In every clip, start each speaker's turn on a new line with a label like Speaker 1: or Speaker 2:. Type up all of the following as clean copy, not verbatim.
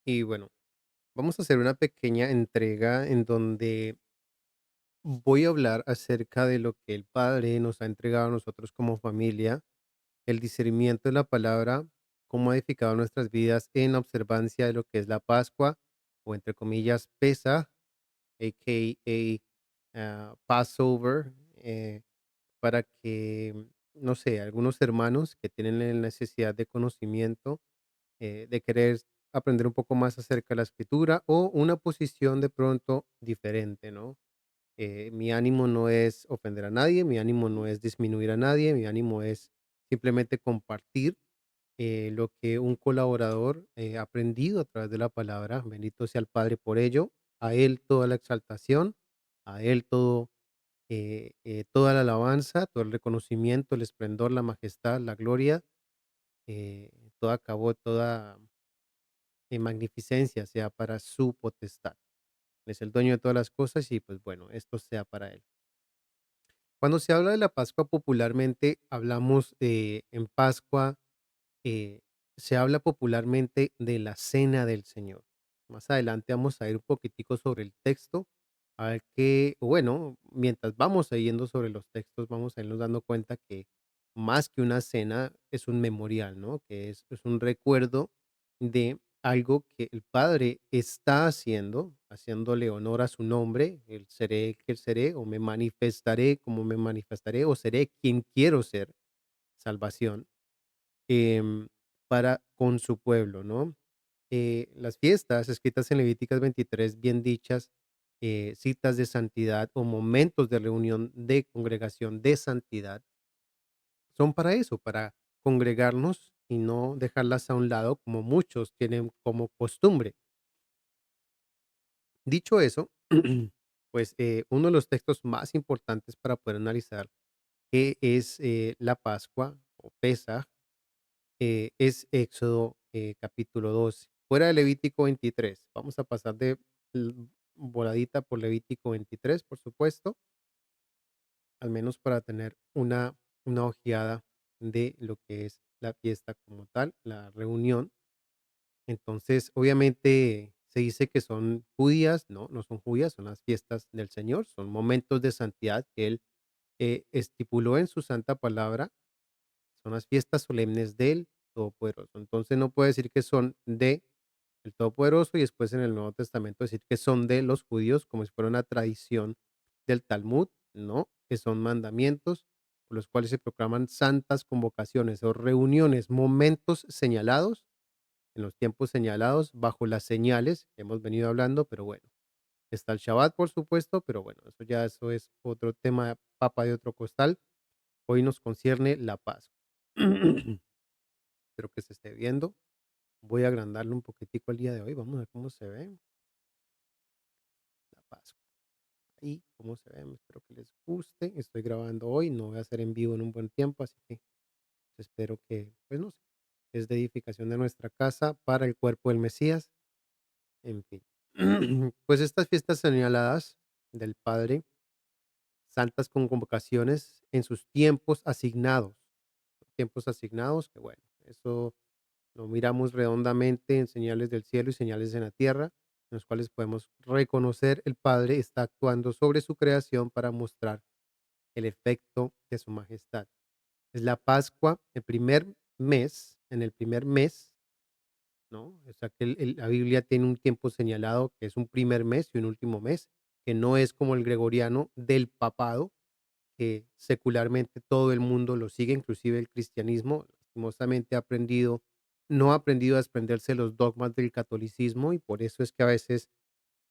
Speaker 1: Y bueno, vamos a hacer una pequeña entrega en donde voy a hablar acerca de lo que el Padre nos ha entregado a nosotros como familia, el discernimiento de la palabra, cómo ha edificado nuestras vidas en la observancia de lo que es la Pascua, o entre comillas, Pesaj, a.k.a. Passover, para que, no sé, algunos hermanos que tienen la necesidad de conocimiento, de querer aprender un poco más acerca de la escritura o una posición de pronto diferente, ¿no? Mi ánimo no es ofender a nadie, mi ánimo no es disminuir a nadie, mi ánimo es simplemente compartir lo que un colaborador ha aprendido a través de la palabra. Bendito sea el Padre por ello. A Él toda la exaltación, a Él toda la alabanza, todo el reconocimiento, el esplendor, la majestad, la gloria, toda acabó, toda magnificencia sea para su potestad. Él es el dueño de todas las cosas y pues bueno, esto sea para Él. Cuando se habla de la Pascua popularmente, hablamos en Pascua, eh, se habla popularmente de la cena del Señor. Más adelante vamos a ir un poquitico sobre el texto, a ver que, bueno, mientras vamos yendo sobre los textos, vamos a irnos dando cuenta que más que una cena es un memorial, ¿no? Que es un recuerdo de algo que el Padre está haciendo, haciéndole honor a su nombre, el seré que seré, o me manifestaré como me manifestaré, o seré quien quiero ser, salvación em, para con su pueblo, ¿no? Las fiestas escritas en Levíticas 23, bien dichas, citas de santidad o momentos de reunión de congregación de santidad, son para eso, para congregarnos y no dejarlas a un lado como muchos tienen como costumbre. Dicho eso, pues uno de los textos más importantes para poder analizar qué es la Pascua o Pesaj es Éxodo, capítulo 12. Fuera de Levítico 23. Vamos a pasar de voladita por Levítico 23, por supuesto, al menos para tener una ojeada de lo que es la fiesta como tal, la reunión. Entonces, obviamente se dice que son judías, no, no son judías, son las fiestas del Señor, son momentos de santidad que Él estipuló en su santa palabra. Son las fiestas solemnes del Todopoderoso. Entonces, no puede decir que son de el Todopoderoso y después en el Nuevo Testamento decir que son de los judíos, como si fuera una tradición del Talmud, no, que son mandamientos por los cuales se proclaman santas convocaciones o reuniones, momentos señalados, en los tiempos señalados, bajo las señales que hemos venido hablando, pero bueno, está el Shabbat, por supuesto, pero bueno, eso es otro tema, papa de otro costal. Hoy nos concierne la Pascua. Espero que se esté viendo. Voy a agrandarlo un poquitico el día de hoy. Vamos a ver cómo se ve la Pascua. Ahí, cómo se ve. Espero que les guste. Estoy grabando hoy. No voy a hacer en vivo en un buen tiempo, así que espero que, pues no sé, es de edificación de nuestra casa para el cuerpo del Mesías. En fin. Pues estas fiestas señaladas del Padre, santas con convocaciones en sus tiempos asignados, que bueno, eso lo miramos redondamente en señales del cielo y señales en la tierra, en los cuales podemos reconocer el Padre está actuando sobre su creación para mostrar el efecto de su majestad. Es la Pascua, el primer mes, en el primer mes, ¿no? O sea que la Biblia tiene un tiempo señalado que es un primer mes y un último mes, que no es como el gregoriano del papado, que secularmente todo el mundo lo sigue, inclusive el cristianismo, lastimosamente no ha aprendido a desprenderse de los dogmas del catolicismo y por eso es que a veces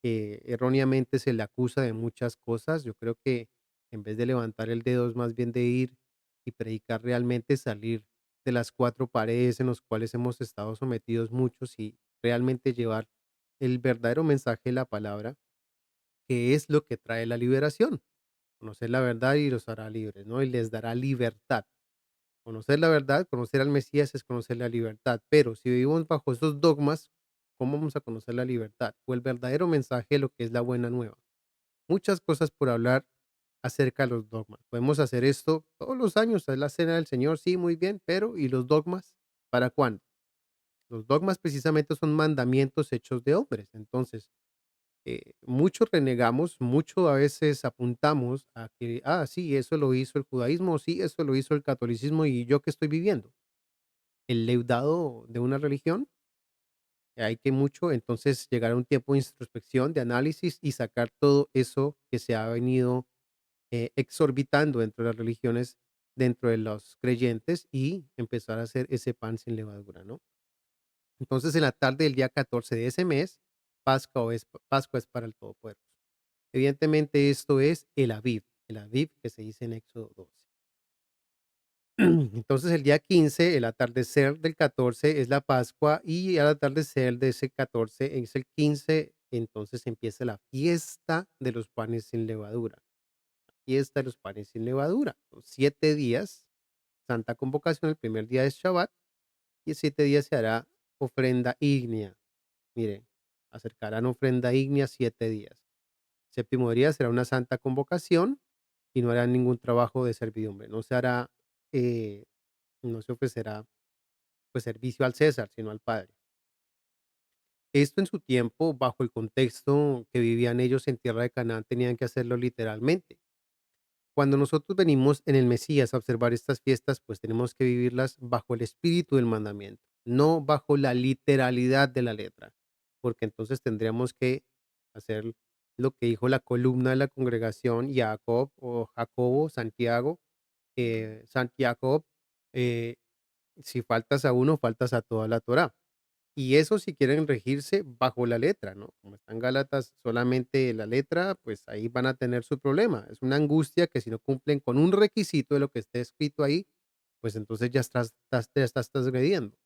Speaker 1: erróneamente se le acusa de muchas cosas. Yo creo que en vez de levantar el dedo es más bien de ir y predicar realmente, salir de las cuatro paredes en las cuales hemos estado sometidos muchos y realmente llevar el verdadero mensaje de la palabra, que es lo que trae la liberación. Conocer la verdad y los hará libres, ¿no? Y les dará libertad. Conocer la verdad, conocer al Mesías es conocer la libertad, pero si vivimos bajo esos dogmas, ¿cómo vamos a conocer la libertad? O el verdadero mensaje de lo que es la buena nueva. Muchas cosas por hablar acerca de los dogmas. Podemos hacer esto todos los años, es la cena del Señor, sí, muy bien, pero ¿y los dogmas? ¿Para cuándo? Los dogmas precisamente son mandamientos hechos de hombres. Entonces, muchos renegamos, mucho a veces apuntamos a que, sí, eso lo hizo el judaísmo, sí, eso lo hizo el catolicismo y yo qué estoy viviendo. El leudado de una religión, hay que mucho, entonces llegar a un tiempo de introspección, de análisis y sacar todo eso que se ha venido exorbitando dentro de las religiones, dentro de los creyentes y empezar a hacer ese pan sin levadura, ¿no? Entonces, en la tarde del día 14 de ese mes, Pascua es para el Todopoderoso. Evidentemente, esto es el Aviv que se dice en Éxodo 12. Entonces, el día 15, el atardecer del 14 es la Pascua y al atardecer de ese 14 es el 15, entonces empieza la fiesta de los panes sin levadura. Fiesta de los panes sin levadura. Son 7 días, santa convocación, el primer día es Shabbat y 7 días se hará ofrenda ígnea. Mire, acercarán ofrenda ígnea 7 días. Séptimo día será una santa convocación y no hará ningún trabajo de servidumbre. No se hará, eh, no se ofrecerá pues servicio al César, sino al Padre. Esto en su tiempo, bajo el contexto que vivían ellos en tierra de Canaán, tenían que hacerlo literalmente. Cuando nosotros venimos en el Mesías a observar estas fiestas, pues tenemos que vivirlas bajo el espíritu del mandamiento, no bajo la literalidad de la letra, porque entonces tendríamos que hacer lo que dijo la columna de la congregación, Jacob o Jacobo, Santiago, Santiago, eh, si faltas a uno, faltas a toda la Torá. Y eso si quieren regirse bajo la letra, ¿no? Como están Gálatas solamente la letra, pues ahí van a tener su problema. Es una angustia que si no cumplen con un requisito de lo que esté escrito ahí, pues entonces ya estás transgrediendo.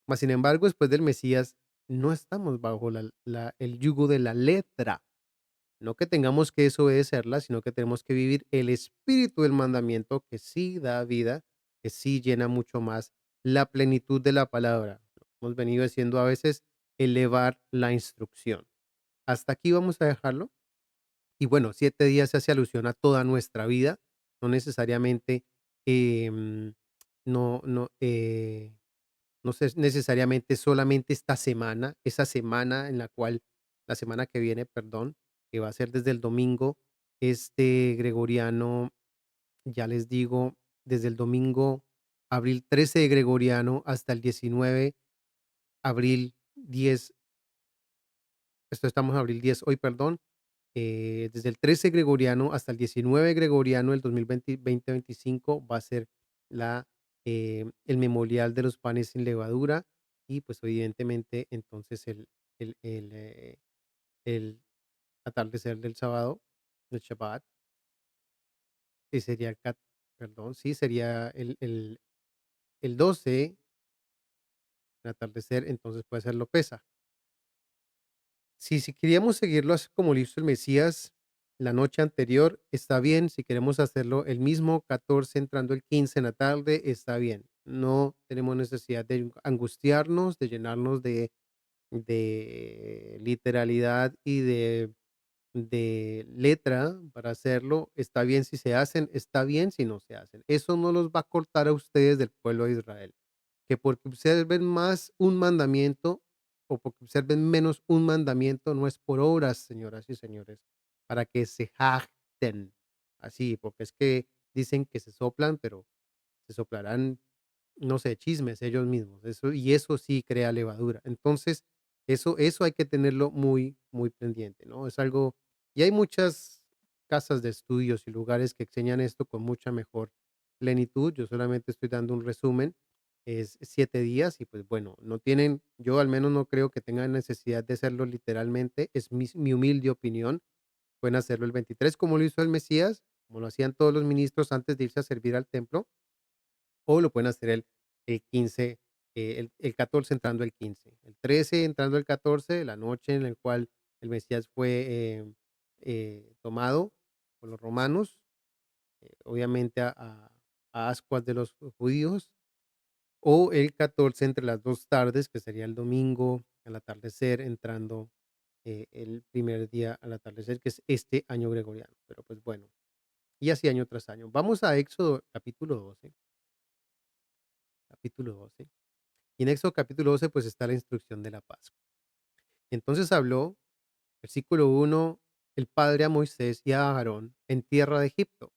Speaker 1: Mas, sin embargo, después del Mesías, no estamos bajo el yugo de la letra. No que tengamos que desobedecerla, sino que tenemos que vivir el espíritu del mandamiento que sí da vida, que sí llena mucho más la plenitud de la palabra. Hemos venido haciendo a veces elevar la instrucción. Hasta aquí vamos a dejarlo. Y bueno, 7 días se hace alusión a toda nuestra vida, no necesariamente, em, no, no, no es necesariamente solamente esta semana, esa semana en la cual, la semana que viene, perdón, que va a ser desde el domingo, gregoriano, ya les digo, desde el domingo, abril 13 de gregoriano hasta el 19, abril 10, esto estamos en abril 10 hoy, perdón, desde el 13 gregoriano hasta el 19 gregoriano del 2025 va a ser el memorial de los panes sin levadura y pues evidentemente entonces el atardecer del sábado, del Shabbat, que sería perdón, sí, sería el 12, el atardecer, entonces puede ser lo pesa. Si queríamos seguirlo así como lo hizo el Mesías la noche anterior, está bien. Si queremos hacerlo el mismo 14 entrando el 15 en la tarde, está bien. No tenemos necesidad de angustiarnos, de llenarnos de literalidad y de letra para hacerlo. Está bien si se hacen, está bien si no se hacen. Eso no los va a cortar a ustedes del pueblo de Israel. Que porque observen más un mandamiento o porque observen menos un mandamiento, no es por obras, señoras y señores, para que se jacten. Así, porque es que dicen que se soplan, pero se soplarán, no sé, chismes ellos mismos. Eso sí crea levadura. Entonces, eso hay que tenerlo muy, muy pendiente, ¿no? Es algo, y hay muchas casas de estudios y lugares que enseñan esto con mucha mejor plenitud. Yo solamente estoy dando un resumen. Es 7 días y pues bueno, no tienen, yo al menos no creo que tengan necesidad de hacerlo literalmente. Es mi humilde opinión. Pueden hacerlo el 23 como lo hizo el Mesías, como lo hacían todos los ministros antes de irse a servir al templo o lo pueden hacer el 15, el 14 entrando el 15, el 13 entrando el 14, la noche en la cual el Mesías fue tomado por los romanos, obviamente a ascuas de los judíos, o el 14 entre las 2 tardes, que sería el domingo al atardecer, entrando el primer día al atardecer, que es este año gregoriano. Pero pues bueno, y así año tras año. Vamos a Éxodo capítulo 12. Capítulo 12. Y en Éxodo capítulo 12 pues está la instrucción de la Pascua. Entonces habló, versículo 1, el Padre a Moisés y a Aarón en tierra de Egipto.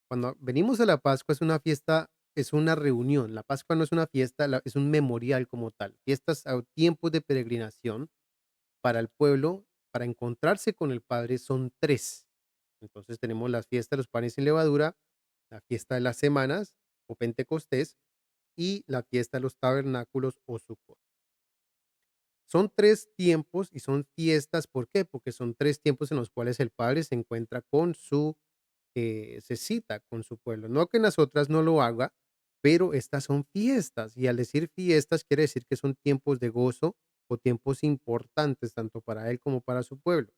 Speaker 1: Cuando venimos a la Pascua es una fiesta, es una reunión. La Pascua no es una fiesta, es un memorial como tal. Fiestas a tiempos de peregrinación para el pueblo, para encontrarse con el Padre, son tres. Entonces tenemos la fiesta de los panes sin levadura, la fiesta de las semanas o Pentecostés y la fiesta de los tabernáculos o Sucot. Son tres tiempos y son fiestas. ¿Por qué? Porque son tres tiempos en los cuales el Padre se encuentra con su se cita con su pueblo. No que en las otras no lo haga, pero estas son fiestas. Y al decir fiestas quiere decir que son tiempos de gozo o tiempos importantes tanto para él como para su pueblo.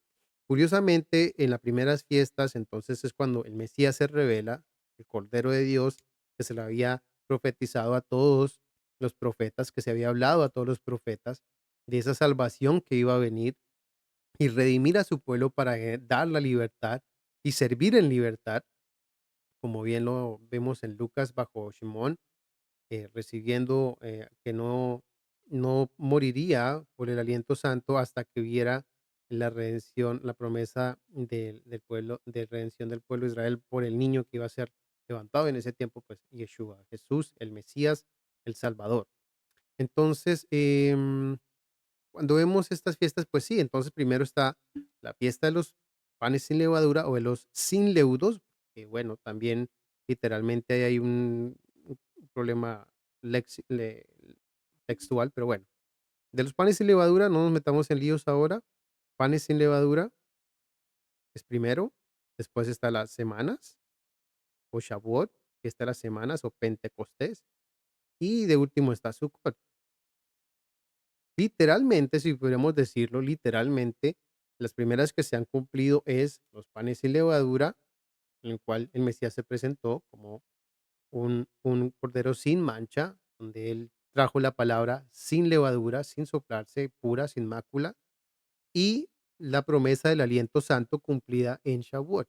Speaker 1: Curiosamente, en las primeras fiestas, entonces es cuando el Mesías se revela, el Cordero de Dios, que se le había profetizado a todos los profetas, que se había hablado a todos los profetas de esa salvación que iba a venir y redimir a su pueblo para dar la libertad y servir en libertad, como bien lo vemos en Lucas bajo Shimón, recibiendo que no moriría por el aliento santo hasta que viera la redención, la promesa del pueblo, de redención del pueblo de Israel por el niño que iba a ser levantado en ese tiempo, pues Yeshua, Jesús, el Mesías, el Salvador. Entonces, cuando vemos estas fiestas, pues sí, entonces primero está la fiesta de los panes sin levadura o de los sin leudos, que bueno, también literalmente ahí hay un problema textual, pero bueno, de los panes sin levadura, no nos metamos en líos ahora. Panes sin levadura es primero, después está las semanas o Shavuot, que está las semanas o Pentecostés, y de último está Sukkot. Literalmente, si pudiéramos decirlo, literalmente, las primeras que se han cumplido es los panes sin levadura, en el cual el Mesías se presentó como un cordero sin mancha, donde él trajo la palabra sin levadura, sin soplarse, pura, sin mácula, y la promesa del aliento santo cumplida en Shavuot.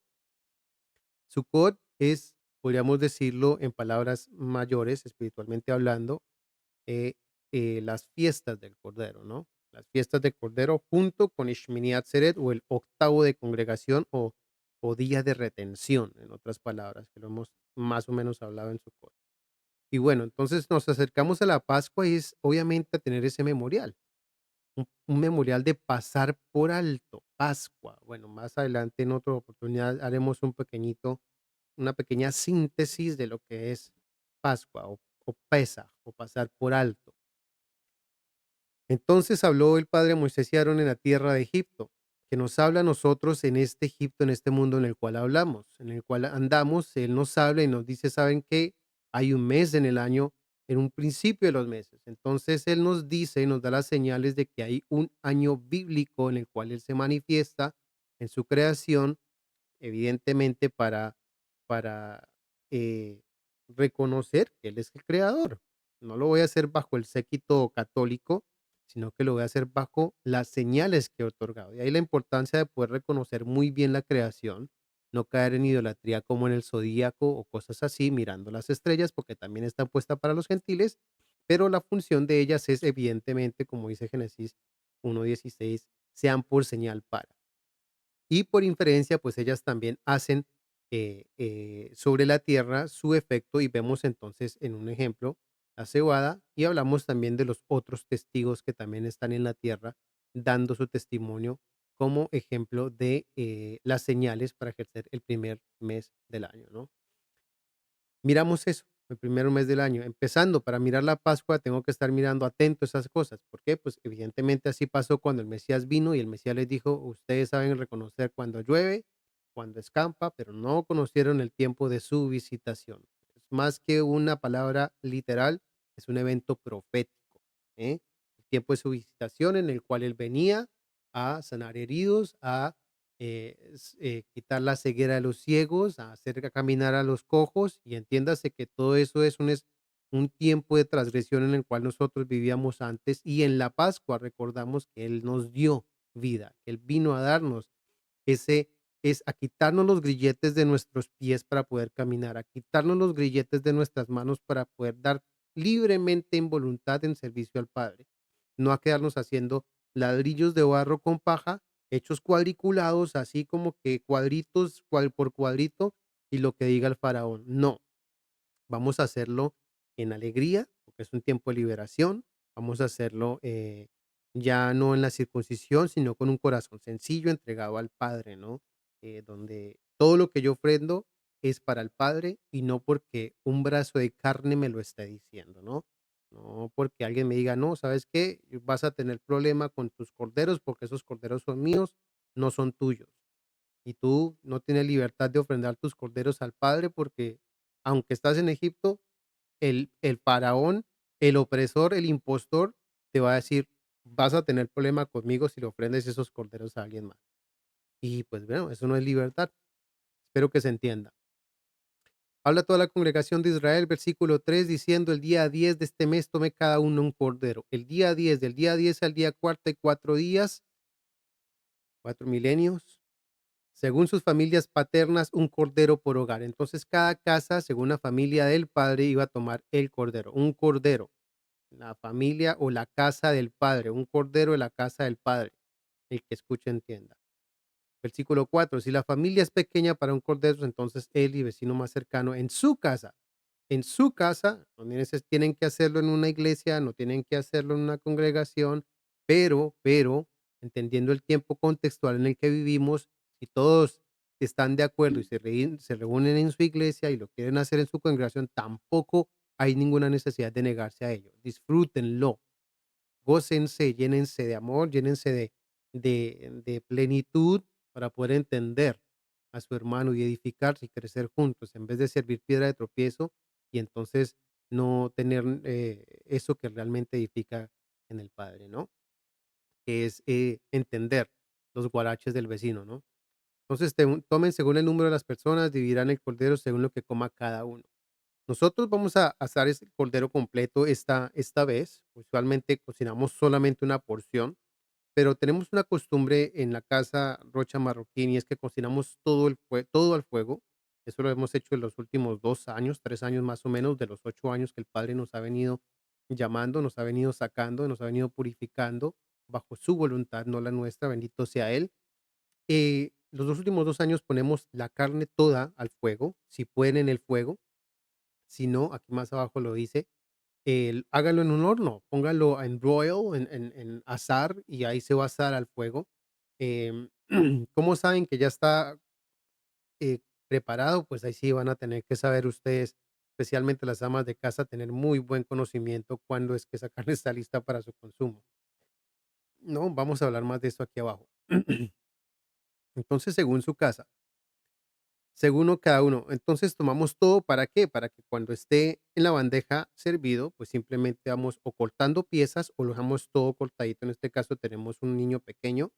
Speaker 1: Sukkot es, podríamos decirlo en palabras mayores, espiritualmente hablando, eh, las fiestas del Cordero, ¿no? Las fiestas del Cordero junto con Ishmini Atzeret o el octavo de congregación o día de retención, en otras palabras, que lo hemos más o menos hablado en Sukkot. Y bueno, entonces nos acercamos a la Pascua y es obviamente a tener ese memorial, un memorial de pasar por alto, Pascua. Bueno, más adelante en otra oportunidad haremos una pequeña síntesis de lo que es Pascua o Pesaj o pasar por alto. Entonces habló el Padre a Moisés y a Aarón en la tierra de Egipto, que nos habla a nosotros en este Egipto, en este mundo en el cual hablamos, en el cual andamos. Él nos habla y nos dice, ¿saben qué? Hay un mes en el año, en un principio de los meses. Entonces Él nos dice y nos da las señales de que hay un año bíblico en el cual Él se manifiesta en su creación, evidentemente para reconocer que Él es el creador. No lo voy a hacer bajo el séquito católico, sino que lo voy a hacer bajo las señales que he otorgado. Y ahí la importancia de poder reconocer muy bien la creación, no caer en idolatría como en el zodíaco o cosas así, mirando las estrellas, porque también están puestas para los gentiles, pero la función de ellas es evidentemente, como dice Génesis 1:16, sean por señal para. Y por inferencia, pues ellas también hacen sobre la tierra su efecto y vemos entonces en un ejemplo la cebada y hablamos también de los otros testigos que también están en la tierra dando su testimonio como ejemplo de las señales para ejercer el primer mes del año, ¿no? Miramos eso, el primer mes del año. Empezando, para mirar la Pascua tengo que estar mirando atento a esas cosas. ¿Por qué? Pues evidentemente así pasó cuando el Mesías vino y el Mesías les dijo, ustedes saben reconocer cuando llueve, cuando escampa, pero no conocieron el tiempo de su visitación. Es más que una palabra literal, es un evento profético. ¿Eh? El tiempo de su visitación en el cual él venía a sanar heridos, a quitar la ceguera de los ciegos, a hacer caminar a los cojos, y entiéndase que todo eso es un tiempo de transgresión en el cual nosotros vivíamos antes, y en la Pascua recordamos que Él nos dio vida, que Él vino a darnos ese, es a quitarnos los grilletes de nuestros pies para poder caminar, a quitarnos los grilletes de nuestras manos para poder dar libremente en voluntad en servicio al Padre, no a quedarnos haciendo ladrillos de barro con paja, hechos cuadriculados, así como que cuadritos, cual por cuadrito, y lo que diga el faraón. No, vamos a hacerlo en alegría, porque es un tiempo de liberación. Vamos a hacerlo ya no en la circuncisión, sino con un corazón sencillo, entregado al Padre, ¿no? Donde todo lo que yo ofrendo es para el Padre y no porque un brazo de carne me lo esté diciendo, ¿no? No porque alguien me diga, no, ¿sabes qué? Vas a tener problema con tus corderos porque esos corderos son míos, no son tuyos. Y tú no tienes libertad de ofrendar tus corderos al Padre porque aunque estás en Egipto, el faraón, el opresor, el impostor, te va a decir: "Vas a tener problema conmigo si le ofrendes esos corderos a alguien más". Y, pues, bueno, eso no es libertad. Espero que se entienda. Habla toda la congregación de Israel, versículo 3 diciendo: "El día 10 de este mes tome cada uno un cordero". El día 10, del día 10 al día cuarto hay 4 días, 4 milenios, según sus familias paternas, un cordero por hogar. Entonces, cada casa, según la familia del padre, iba a tomar el cordero, un cordero. La familia o la casa del padre, un cordero de la casa del padre. El que escuche entienda. Versículo 4, si la familia es pequeña para un cordero, entonces él y vecino más cercano en su casa, no tienen que hacerlo en una iglesia, no tienen que hacerlo en una congregación, pero, entendiendo el tiempo contextual en el que vivimos, si todos están de acuerdo y se reúnen en su iglesia y lo quieren hacer en su congregación, tampoco hay ninguna necesidad de negarse a ello. Disfrútenlo, gócense, llénense de amor, llénense de plenitud para poder entender a su hermano y edificarse y crecer juntos, en vez de servir piedra de tropiezo y entonces no tener, eso que realmente edifica en el Padre, ¿no? Que es, entender los guaraches del vecino, ¿no? Entonces, tomen según el número de las personas, dividirán el cordero según lo que coma cada uno. Nosotros vamos a asar ese cordero completo esta vez. Usualmente cocinamos solamente una porción, pero tenemos una costumbre en la casa Rocha Marroquín y es que cocinamos todo al fuego. Eso lo hemos hecho en los últimos 2 años, 3 años más o menos, de los 8 años que el Padre nos ha venido llamando, nos ha venido sacando, nos ha venido purificando bajo su voluntad, no la nuestra, bendito sea Él. Los 2 últimos 2 años ponemos la carne toda al fuego, si pueden en el fuego, si no, aquí más abajo lo dice, hágalo en un horno, póngalo en broil, en asar, y ahí se va a asar al fuego. Em, ¿Cómo saben que ya está, preparado? Pues ahí sí van a tener que saber ustedes, especialmente las amas de casa, tener muy buen conocimiento cuándo es que esa carne está lista para su consumo. No, vamos a hablar más de esto aquí abajo. Entonces, según su casa. Según cada uno. Entonces, tomamos todo, ¿para qué? Para que cuando esté en la bandeja servido, pues simplemente vamos o cortando piezas o lo dejamos todo cortadito. En este caso tenemos un niño pequeño.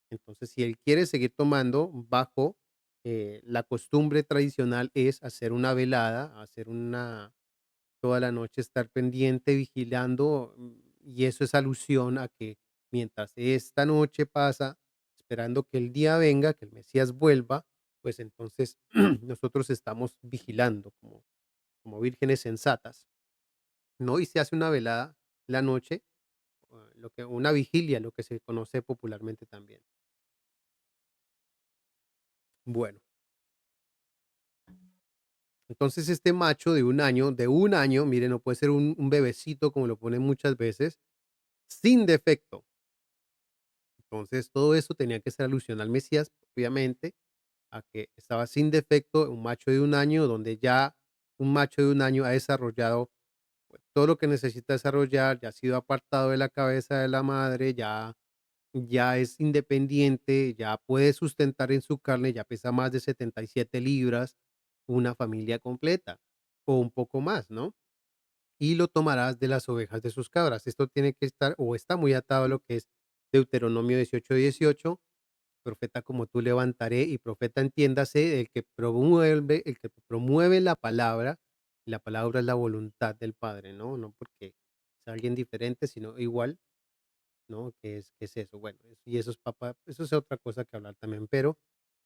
Speaker 1: Entonces, si él quiere seguir tomando bajo, la costumbre tradicional es hacer una velada, hacer una toda la noche estar pendiente, vigilando, y eso es alusión a que mientras esta noche pasa, esperando que el día venga, que el Mesías vuelva, pues entonces nosotros estamos vigilando como vírgenes sensatas, ¿no? Y se hace una velada la noche, una vigilia, lo que se conoce popularmente también. Bueno, entonces este macho de un año, mire, no puede ser un bebecito como lo ponen muchas veces, sin defecto. Entonces, todo eso tenía que ser alusión al Mesías, obviamente, a que estaba sin defecto, un macho de un año, donde ya un macho de un año ha desarrollado, pues, todo lo que necesita desarrollar, ya ha sido apartado de la cabeza de la madre, ya es independiente, ya puede sustentar en su carne, ya pesa más de 77 libras, una familia completa, o un poco más, ¿no? Y lo tomarás de las ovejas de sus cabras. Esto tiene que estar, o está muy atado a lo que es Deuteronomio 18:18, profeta como tú levantaré, y profeta entiéndase el que promueve la palabra, y la palabra es la voluntad del Padre, ¿no? No porque sea alguien diferente, sino igual, ¿no? ¿Qué es eso? Bueno, y eso es papá, eso es otra cosa que hablar también, pero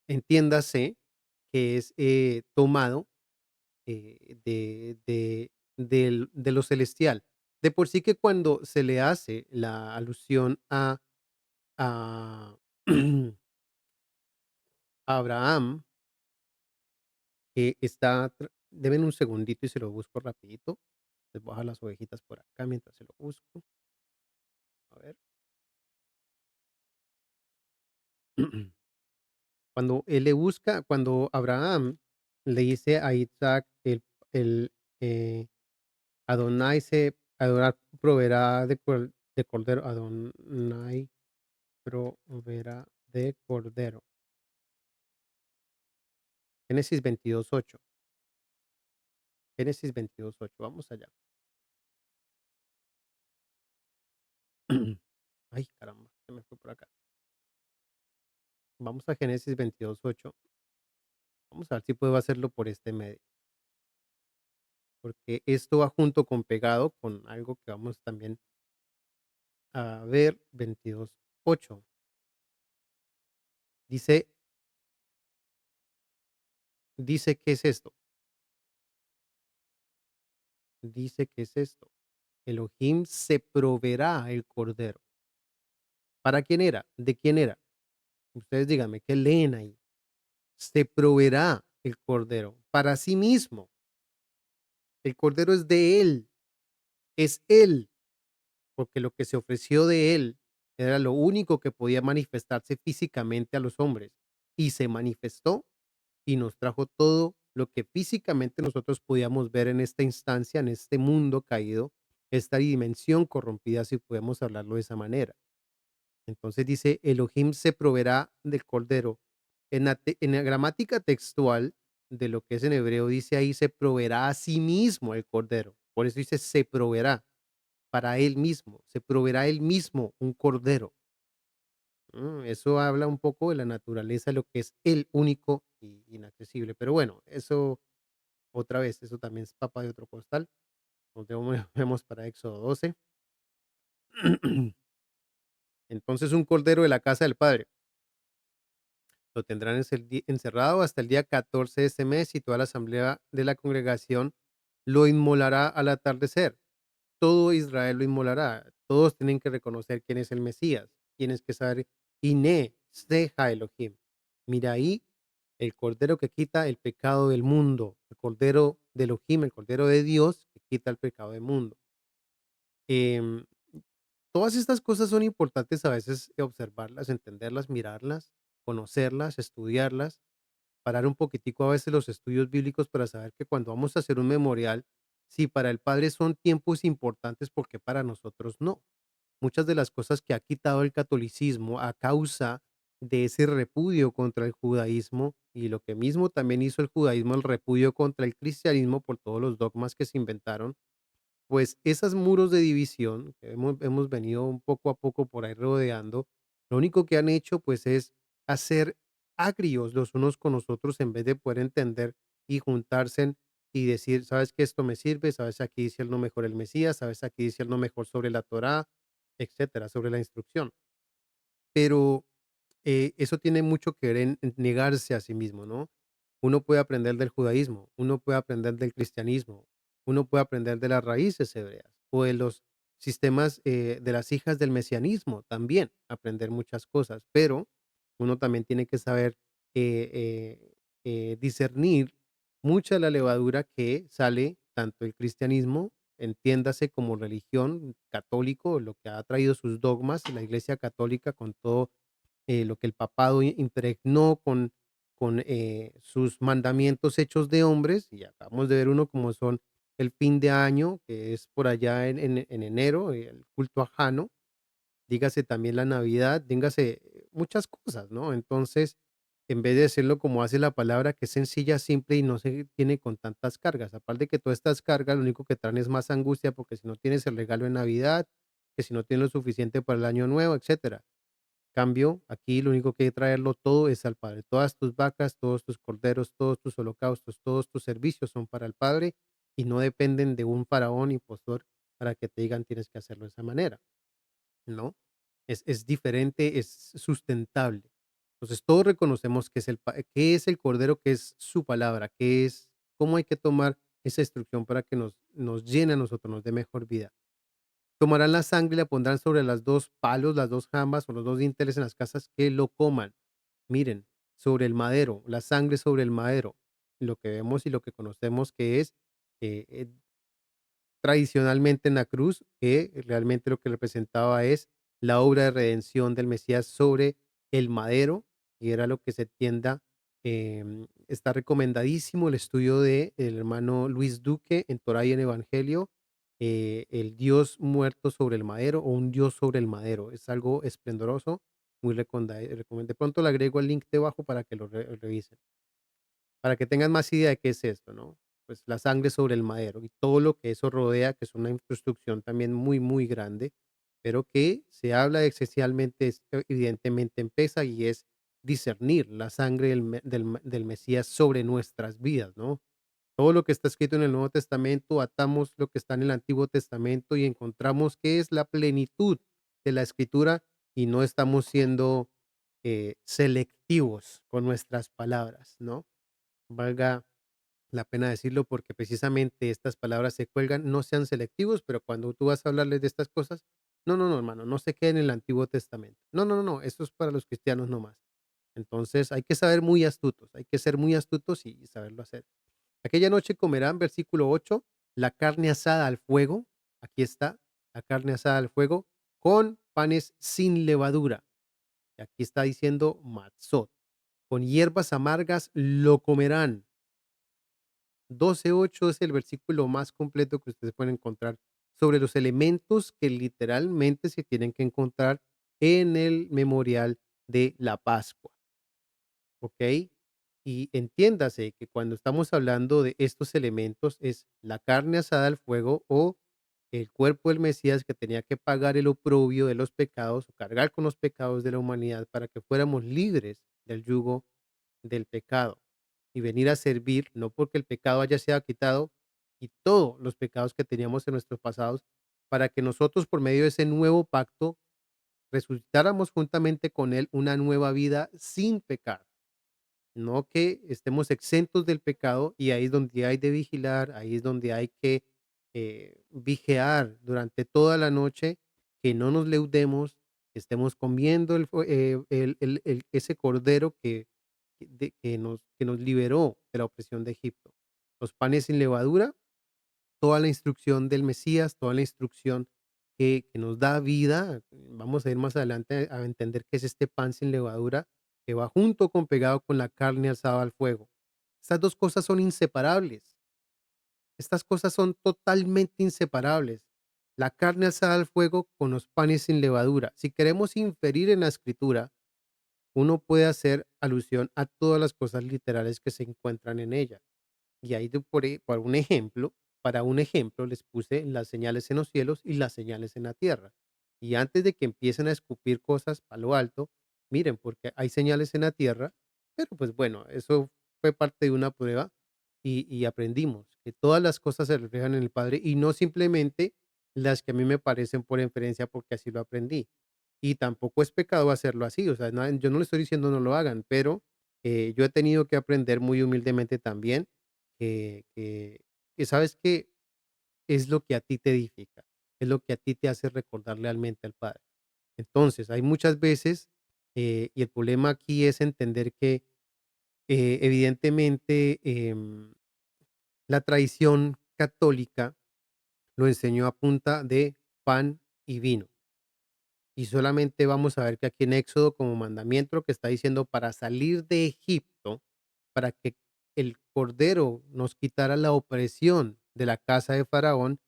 Speaker 1: entiéndase que es tomado de de lo celestial. De por sí que cuando se le hace la alusión a Abraham, que está deben un segundito y se lo busco rapidito. Les voy a dejar las ovejitas por acá mientras se lo busco. A ver. Cuando Abraham le dice a Isaac, el, Adonai proveerá de cordero, Adonai proveerá de cordero. Génesis 22:8. Génesis 22:8. Vamos allá. Ay, caramba, se me fue por acá. Vamos a Génesis 22:8. Vamos a ver si puedo hacerlo por este medio, porque esto va junto con pegado con algo que vamos también a ver. 22:8. Dice dice, ¿qué es esto? Dice, ¿qué es esto? Elohim se proveerá el cordero. ¿Para quién era? ¿De quién era? Ustedes díganme, ¿qué leen ahí? Se proveerá el cordero para sí mismo. El cordero es de él, es él, porque lo que se ofreció de él era lo único que podía manifestarse físicamente a los hombres. Y se manifestó y nos trajo todo lo que físicamente nosotros podíamos ver en esta instancia, en este mundo caído, esta dimensión corrompida, si podemos hablarlo de esa manera. Entonces dice, Elohim se proveerá del cordero. En la gramática textual de lo que es en hebreo, dice ahí, se proveerá a sí mismo el cordero. Por eso dice, se proveerá para él mismo, se proveerá él mismo un cordero. Eso habla un poco de la naturaleza, de lo que es el único y inaccesible. Pero bueno, eso otra vez, eso también es papa de otro costal. Nos vemos para Éxodo 12. Entonces un cordero de la casa del Padre. Lo tendrán encerrado hasta el día 14 de ese mes y toda la asamblea de la congregación lo inmolará al atardecer. Todo Israel lo inmolará. Todos tienen que reconocer quién es el Mesías. Tienes que saber, Iné, Seja Elohim. Mira ahí el cordero que quita el pecado del mundo, el cordero de Elohim, el cordero de Dios que quita el pecado del mundo. Em, Todas estas cosas son importantes a veces observarlas, entenderlas, mirarlas, conocerlas, estudiarlas, parar un poquitico a veces los estudios bíblicos para saber que cuando vamos a hacer un memorial, si para el Padre son tiempos importantes, ¿por qué para nosotros no? Muchas de las cosas que ha quitado el catolicismo a causa de ese repudio contra el judaísmo y lo que mismo también hizo el judaísmo, el repudio contra el cristianismo por todos los dogmas que se inventaron, pues esos muros de división que hemos venido un poco a poco por ahí rodeando, lo único que han hecho pues es hacer agrios los unos con los otros en vez de poder entender y juntarse y decir, sabes que esto me sirve, sabes aquí dice el no mejor el Mesías, sabes aquí dice el no mejor sobre la Torá, etcétera, sobre la instrucción. Pero eso tiene mucho que ver en negarse a sí mismo, ¿no? Uno puede aprender del judaísmo, uno puede aprender del cristianismo, uno puede aprender de las raíces hebreas o de los sistemas de las hijas del mesianismo también, aprender muchas cosas, pero uno también tiene que saber discernir mucha de la levadura que sale tanto el cristianismo, entiéndase como religión católico, lo que ha traído sus dogmas, la iglesia católica con todo lo que el papado impregnó con sus mandamientos hechos de hombres, y acabamos de ver uno como son el fin de año, que es por allá en enero, el culto a Jano, dígase también la Navidad, dígase muchas cosas, ¿no? Entonces, en vez de decirlo como hace la palabra, que es sencilla, simple y no se tiene con tantas cargas, aparte de que todas estas cargas lo único que traen es más angustia, porque si no tienes el regalo de Navidad, que si no tienes lo suficiente para el año nuevo, etcétera. Cambio, aquí lo único que hay que traerlo todo es al Padre. Todas tus vacas, todos tus corderos, todos tus holocaustos, todos tus servicios son para el Padre y no dependen de un faraón impostor para que te digan tienes que hacerlo de esa manera, ¿no? Es diferente, es sustentable. Entonces, todos reconocemos que es que es el cordero, que es su palabra, que es cómo hay que tomar esa instrucción para que nos llene a nosotros, nos dé mejor vida. Tomarán la sangre y la pondrán sobre las 2 palos, las 2 jambas o los 2 dinteles en las casas que lo coman. Miren, sobre el madero, la sangre sobre el madero, lo que vemos y lo que conocemos que es, tradicionalmente en la cruz, que realmente lo que representaba es la obra de redención del Mesías sobre el madero, y era lo que se tienda. Está recomendadísimo el estudio de el hermano Luis Duque en Torá y en Evangelio, el Dios muerto sobre el madero o un Dios sobre el madero. Es algo esplendoroso, muy de pronto le agrego el link debajo para que lo revisen. Para que tengan más idea de qué es esto, ¿no? Pues la sangre sobre el madero y todo lo que eso rodea, que es una instrucción también muy, muy grande, pero que se habla esencialmente, evidentemente en Pesa y es discernir la sangre del Mesías sobre nuestras vidas, ¿no? Todo lo que está escrito en el Nuevo Testamento, atamos lo que está en el Antiguo Testamento y encontramos que es la plenitud de la Escritura y no estamos siendo selectivos con nuestras palabras, ¿no? Valga la pena decirlo porque precisamente estas palabras se cuelgan, no sean selectivos, pero cuando tú vas a hablarles de estas cosas, no, no, no, hermano, no se quede en el Antiguo Testamento. No, no, no, no, esto es para los cristianos nomás. Entonces hay que saber muy astutos, hay que ser muy astutos y saberlo hacer. Aquella noche comerán, versículo 8, la carne asada al fuego, aquí está, la carne asada al fuego, con panes sin levadura. Y aquí está diciendo matzot, con hierbas amargas lo comerán. 12:8 es el versículo más completo que ustedes pueden encontrar sobre los elementos que literalmente se tienen que encontrar en el memorial de la Pascua, ¿ok? Y entiéndase que cuando estamos hablando de estos elementos es la carne asada al fuego o el cuerpo del Mesías que tenía que pagar el oprobio de los pecados o cargar con los pecados de la humanidad para que fuéramos libres del yugo del pecado y venir a servir, no porque el pecado haya sido quitado, y todos los pecados que teníamos en nuestros pasados, para que nosotros por medio de ese nuevo pacto resucitáramos juntamente con Él una nueva vida sin pecar, no que estemos exentos del pecado y ahí es donde hay de vigilar, ahí es donde hay que vigiar durante toda la noche, que no nos leudemos, que estemos comiendo ese cordero que nos liberó de la opresión de Egipto. Los panes sin levadura, toda la instrucción del Mesías, toda la instrucción que nos da vida. Vamos a ir más adelante a entender qué es este pan sin levadura, que va junto con pegado con la carne alzada al fuego. Estas 2 cosas son inseparables. Estas cosas son totalmente inseparables. La carne alzada al fuego con los panes sin levadura. Si queremos inferir en la Escritura, uno puede hacer alusión a todas las cosas literales que se encuentran en ella. Y ahí por un ejemplo, para un ejemplo les puse las señales en los cielos y las señales en la tierra. Y antes de que empiecen a escupir cosas a lo alto, miren, porque hay señales en la tierra, pero pues bueno, eso fue parte de una prueba y aprendimos que todas las cosas se reflejan en el Padre y no simplemente las que a mí me parecen por inferencia porque así lo aprendí. Y tampoco es pecado hacerlo así, o sea, yo no le estoy diciendo no lo hagan, pero yo he tenido que aprender muy humildemente también que que sabes que es lo que a ti te edifica, es lo que a ti te hace recordar realmente al Padre. Entonces, hay muchas veces, y el problema aquí es entender que, evidentemente, la tradición católica lo enseñó a punta de pan y vino. Y solamente vamos a ver que aquí en Éxodo como mandamiento lo que está diciendo para salir de Egipto, para que el Cordero nos quitara la opresión de la casa de Faraón,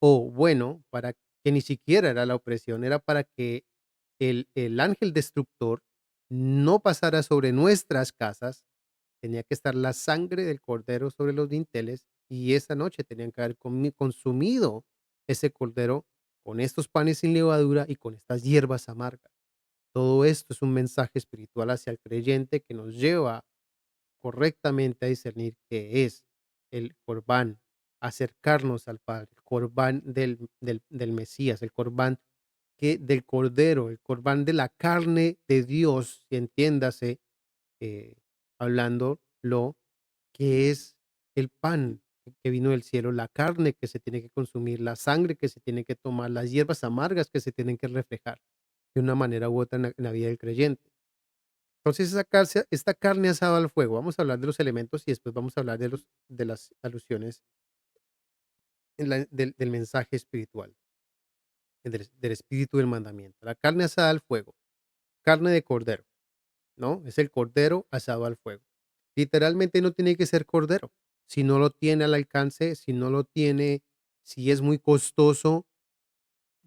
Speaker 1: o bueno, para que ni siquiera era la opresión, era para que el ángel destructor no pasara sobre nuestras casas, tenía que estar la sangre del Cordero sobre los dinteles, y esa noche tenían que haber consumido ese Cordero con estos panes sin levadura y con estas hierbas amargas. Todo esto es un mensaje espiritual hacia el creyente que nos lleva correctamente a discernir qué es el Corbán, acercarnos al Padre, el Corbán del Mesías, el Corbán del Cordero, el Corbán de la carne de Dios, y entiéndase, eh, hablando lo que es el pan que vino del cielo, la carne que se tiene que consumir, la sangre que se tiene que tomar, las hierbas amargas que se tienen que reflejar de una manera u otra en la vida del creyente. Entonces, esta carne asada al fuego, vamos a hablar de los elementos y después vamos a hablar de las alusiones del mensaje espiritual, del espíritu del mandamiento. La carne asada al fuego, carne de cordero, ¿no? Es el cordero asado al fuego. Literalmente no tiene que ser cordero. Si no lo tiene al alcance, si no lo tiene, si es muy costoso,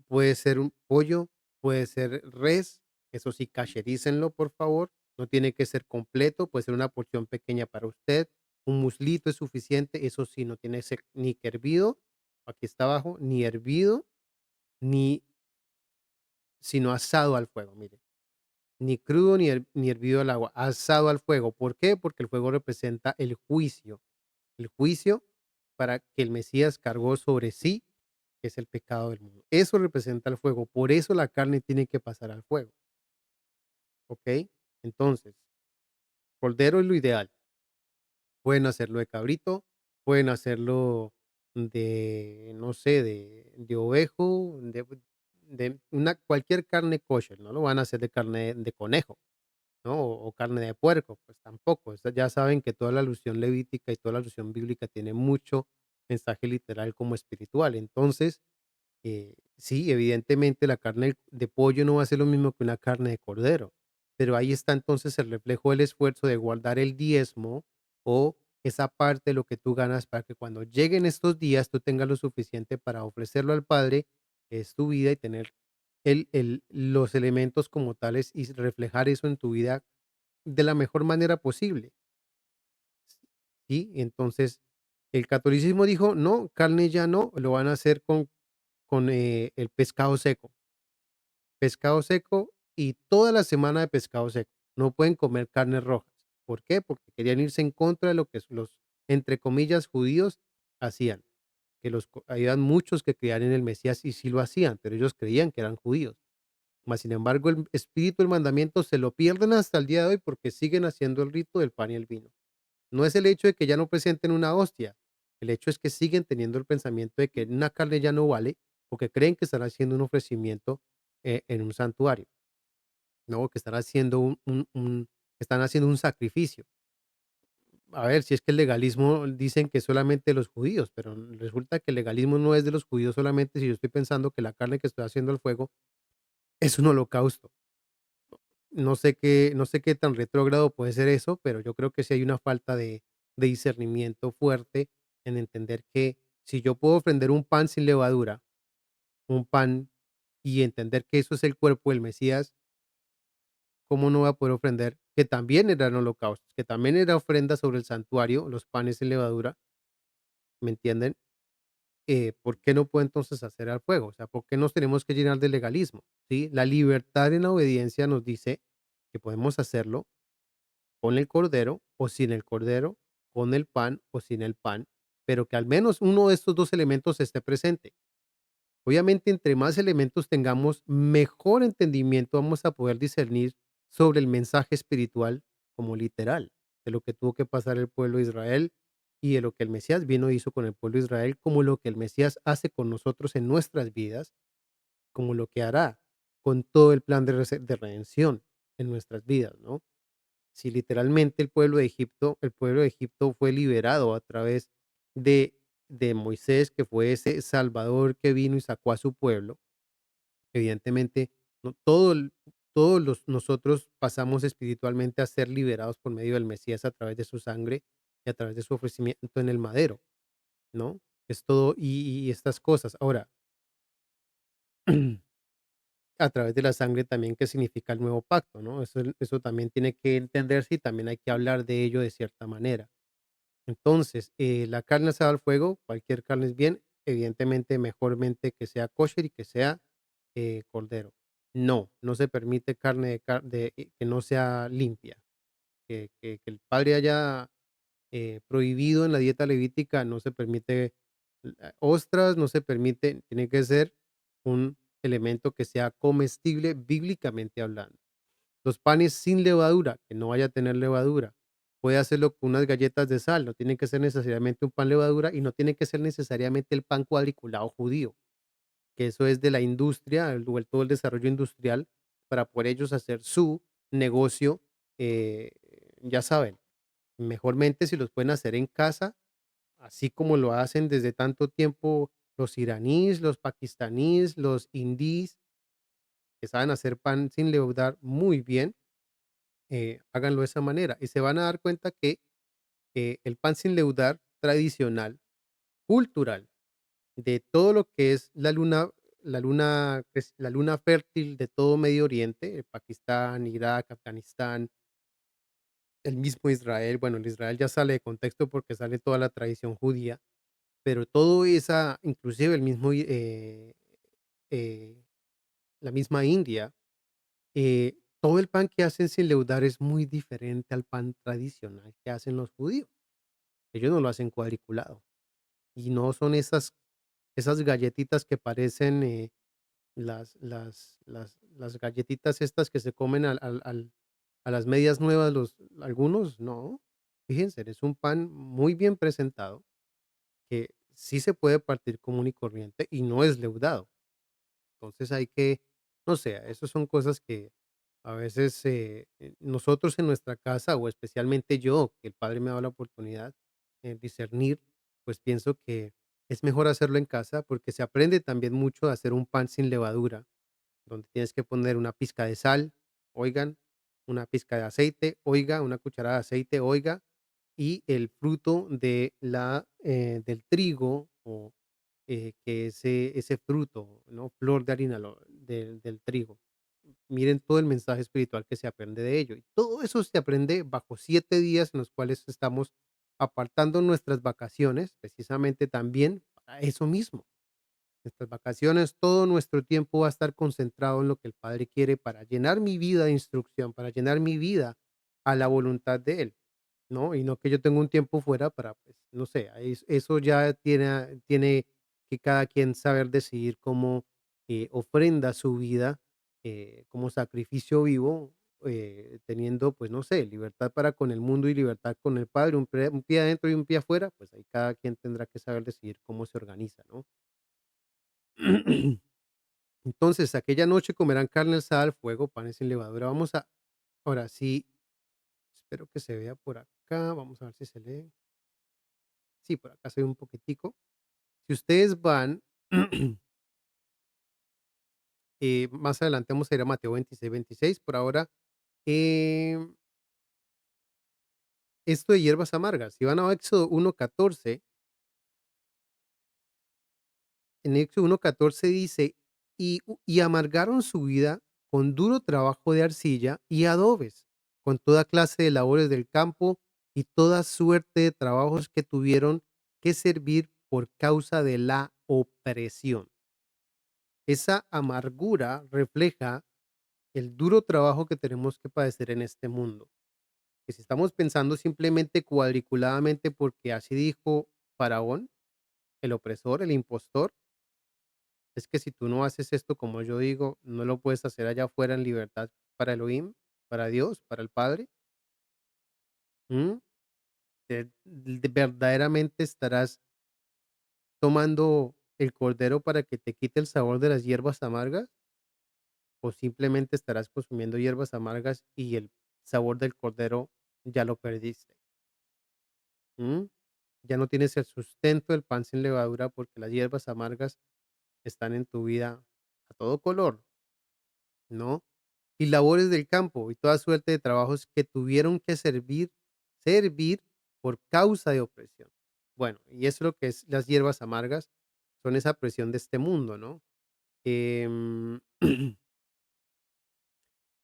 Speaker 1: puede ser un pollo, puede ser res, eso sí, cacherícenlo, por favor. No tiene que ser completo, puede ser una porción pequeña para usted. Un muslito es suficiente, eso sí, no tiene que ser ni que hervido, aquí está abajo, ni hervido, ni sino asado al fuego, mire. Ni crudo ni hervido al agua, asado al fuego. ¿Por qué? Porque el fuego representa el juicio para que el Mesías cargó sobre sí, que es el pecado del mundo. Eso representa el fuego, por eso la carne tiene que pasar al fuego, ¿ok? Entonces, cordero es lo ideal. Pueden hacerlo de cabrito, pueden hacerlo de, no sé, de ovejo, de una cualquier carne kosher, no lo van a hacer de carne de conejo, ¿no? O carne de puerco, pues tampoco. Ya saben que toda la alusión levítica y toda la alusión bíblica tiene mucho mensaje literal como espiritual. Entonces, sí, evidentemente la carne de pollo no va a ser lo mismo que una carne de cordero, pero ahí está entonces el reflejo del esfuerzo de guardar el diezmo o esa parte de lo que tú ganas para que cuando lleguen estos días tú tengas lo suficiente para ofrecerlo al Padre, que es tu vida, y tener los elementos como tales y reflejar eso en tu vida de la mejor manera posible. ¿Sí? Entonces, el catolicismo dijo, no, carne ya no, lo van a hacer con el pescado seco y toda la semana de pescado seco. No pueden comer carnes rojas. ¿Por qué? Porque querían irse en contra de lo que los, entre comillas, judíos hacían. Que habían muchos que creían en el Mesías y sí lo hacían, pero ellos creían que eran judíos. Mas, sin embargo, el espíritu del mandamiento se lo pierden hasta el día de hoy porque siguen haciendo el rito del pan y el vino. No es el hecho de que ya no presenten una hostia, el hecho es que siguen teniendo el pensamiento de que una carne ya no vale, porque creen que están haciendo un ofrecimiento, en un santuario, ¿no? Que están haciendo están haciendo un sacrificio. A ver, si es que el legalismo dicen que es solamente de los judíos, pero resulta que el legalismo no es de los judíos solamente si yo estoy pensando que la carne que estoy haciendo al fuego es un holocausto. No sé qué tan retrógrado puede ser eso, pero yo creo que sí hay una falta de discernimiento fuerte en entender que si yo puedo ofrendar un pan sin levadura, un pan, y entender que eso es el cuerpo del Mesías, ¿cómo no voy a poder ofrendar? Que también eran holocaustos, que también era ofrenda sobre el santuario, los panes sin levadura, ¿me entienden? ¿Por qué no puedo entonces hacer al fuego? O sea, ¿por qué nos tenemos que llenar de legalismo? ¿Sí? La libertad en la obediencia nos dice que podemos hacerlo con el cordero o sin el cordero, con el pan o sin el pan, pero que al menos uno de estos 2 elementos esté presente. Obviamente, entre más elementos tengamos, mejor entendimiento vamos a poder discernir sobre el mensaje espiritual como literal, de lo que tuvo que pasar el pueblo de Israel y de lo que el Mesías vino e hizo con el pueblo de Israel, como lo que el Mesías hace con nosotros en nuestras vidas, como lo que hará con todo el plan de redención en nuestras vidas, ¿no? Si literalmente el pueblo de Egipto fue liberado a través de Moisés, que fue ese salvador que vino y sacó a su pueblo, evidentemente, no todos nosotros pasamos espiritualmente a ser liberados por medio del Mesías a través de su sangre y a través de su ofrecimiento en el madero, ¿no? Es todo y estas cosas. Ahora, a través de la sangre también, ¿qué significa el nuevo pacto, no? Eso también tiene que entenderse y también hay que hablar de ello de cierta manera. Entonces, la carne asada al fuego, cualquier carne es bien, evidentemente, mejormente que sea kosher y que sea, cordero. No, no se permite carne que no sea limpia, que el padre haya, prohibido en la dieta levítica, no se permite ostras, no se permite, tiene que ser un elemento que sea comestible bíblicamente hablando. Los panes sin levadura, que no vaya a tener levadura. puede hacerlo con unas galletas de sal, no tiene que ser necesariamente un pan levadura y no tiene que ser necesariamente el pan cuadriculado judío, que eso es de la industria, todo el desarrollo industrial para poder ellos hacer su negocio, eh, ya saben, mejormente si los pueden hacer en casa, así como lo hacen desde tanto tiempo los iraníes, los pakistaníes, los indíes, que saben hacer pan sin leudar muy bien, háganlo de esa manera y se van a dar cuenta que el pan sin leudar tradicional, cultural, de todo lo que es la luna fértil de todo Medio Oriente, Pakistán, Irak, Afganistán, el mismo Israel, bueno, el Israel ya sale de contexto porque sale toda la tradición judía, pero todo esa, inclusive el mismo, eh, la misma India, todo el pan que hacen sin leudar es muy diferente al pan tradicional que hacen los judíos. Ellos no lo hacen cuadriculado y no son esas galletitas que parecen, las galletitas estas que se comen a las medias nuevas algunos, no. Fíjense, es un pan muy bien presentado, que sí se puede partir común y corriente y no es leudado. Entonces hay que, no sé, eso son cosas que a veces, nosotros en nuestra casa, o especialmente yo, que el Padre me ha dado la oportunidad, discernir, pues pienso que es mejor hacerlo en casa, porque se aprende también mucho a hacer un pan sin levadura, donde tienes que poner una pizca de sal, oigan, una pizca de aceite, oiga, una cucharada de aceite, oiga, y el fruto del trigo, o que ese fruto, ¿no? Flor de harina del trigo. Miren todo el mensaje espiritual que se aprende de ello. Y todo eso se aprende bajo 7 días en los cuales estamos apartando nuestras vacaciones, precisamente también para eso mismo. Nuestras vacaciones, todo nuestro tiempo va a estar concentrado en lo que el Padre quiere para llenar mi vida de instrucción, para llenar mi vida a la voluntad de Él, ¿no? Y no que yo tenga un tiempo fuera para, pues, no sé, eso ya tiene que cada quien saber decidir cómo ofrenda su vida como sacrificio vivo, teniendo, pues, no sé, libertad para con el mundo y libertad con el Padre, un pie adentro y un pie afuera, pues ahí cada quien tendrá que saber decidir cómo se organiza, ¿no? Entonces, aquella noche comerán carne alzada al fuego, panes sin levadura. Ahora sí, espero que se vea por acá. Vamos a ver si se lee. Sí, por acá se ve un poquitico. Si ustedes van, más adelante vamos a ir a Mateo 26, 26. Por ahora, em, esto de hierbas amargas. Si van a Éxodo 1:14, en Éxodo 1:14 dice: y amargaron su vida con duro trabajo de arcilla y adobes, con toda clase de labores del campo y toda suerte de trabajos que tuvieron que servir por causa de la opresión. Esa amargura refleja el duro trabajo que tenemos que padecer en este mundo. Que si estamos pensando simplemente cuadriculadamente porque así dijo Faraón, el opresor, el impostor, es que si tú no haces esto como yo digo, no lo puedes hacer allá afuera en libertad para Elohim, para Dios, para el Padre. ¿Mm? Verdaderamente estarás tomando el cordero para que te quite el sabor de las hierbas amargas, o simplemente estarás consumiendo hierbas amargas y el sabor del cordero ya lo perdiste. ¿Mm? Ya no tienes el sustento del pan sin levadura porque las hierbas amargas están en tu vida a todo color, ¿no? Y labores del campo y toda suerte de trabajos que tuvieron que servir por causa de opresión. Bueno, y eso es lo que es las hierbas amargas, son esa presión de este mundo, ¿no? Em,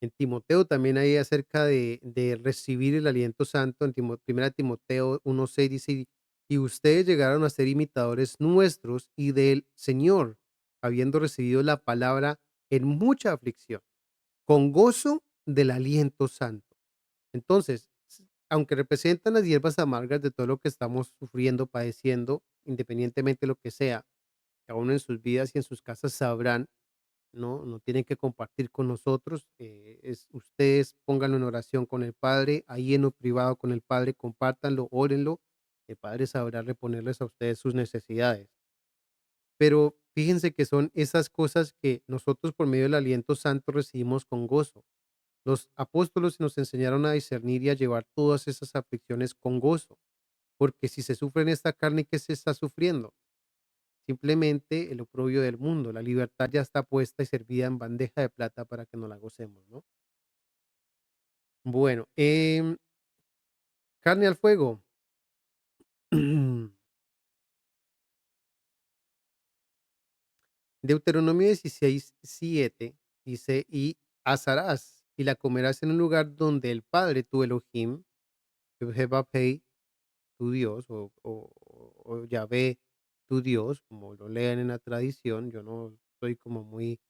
Speaker 1: en Timoteo también hay acerca de recibir el aliento santo, en Primera Timoteo 1:6 dice: "Y ustedes llegaron a ser imitadores nuestros y del Señor, habiendo recibido la palabra en mucha aflicción, con gozo del aliento santo". Entonces, aunque representan las hierbas amargas de todo lo que estamos sufriendo, padeciendo, independientemente de lo que sea, cada uno en sus vidas y en sus casas sabrán, no tienen que compartir con nosotros, ustedes pónganlo en oración con el Padre, ahí en lo privado con el Padre, compártanlo, órenlo, el Padre sabrá reponerles a ustedes sus necesidades. Pero fíjense que son esas cosas que nosotros por medio del aliento santo recibimos con gozo. Los apóstoles nos enseñaron a discernir y a llevar todas esas aflicciones con gozo, porque si se sufre en esta carne, ¿qué se está sufriendo? Simplemente el oprobio del mundo. La libertad ya está puesta y servida en bandeja de plata para que nos la gocemos, ¿no? Bueno, carne al fuego. Deuteronomio 16:7 dice: "Y asarás y la comerás en un lugar donde el Padre tu Elohim, Jehová tu Dios, o Yahvé tu Dios", como lo lean en la tradición. Yo no soy como muy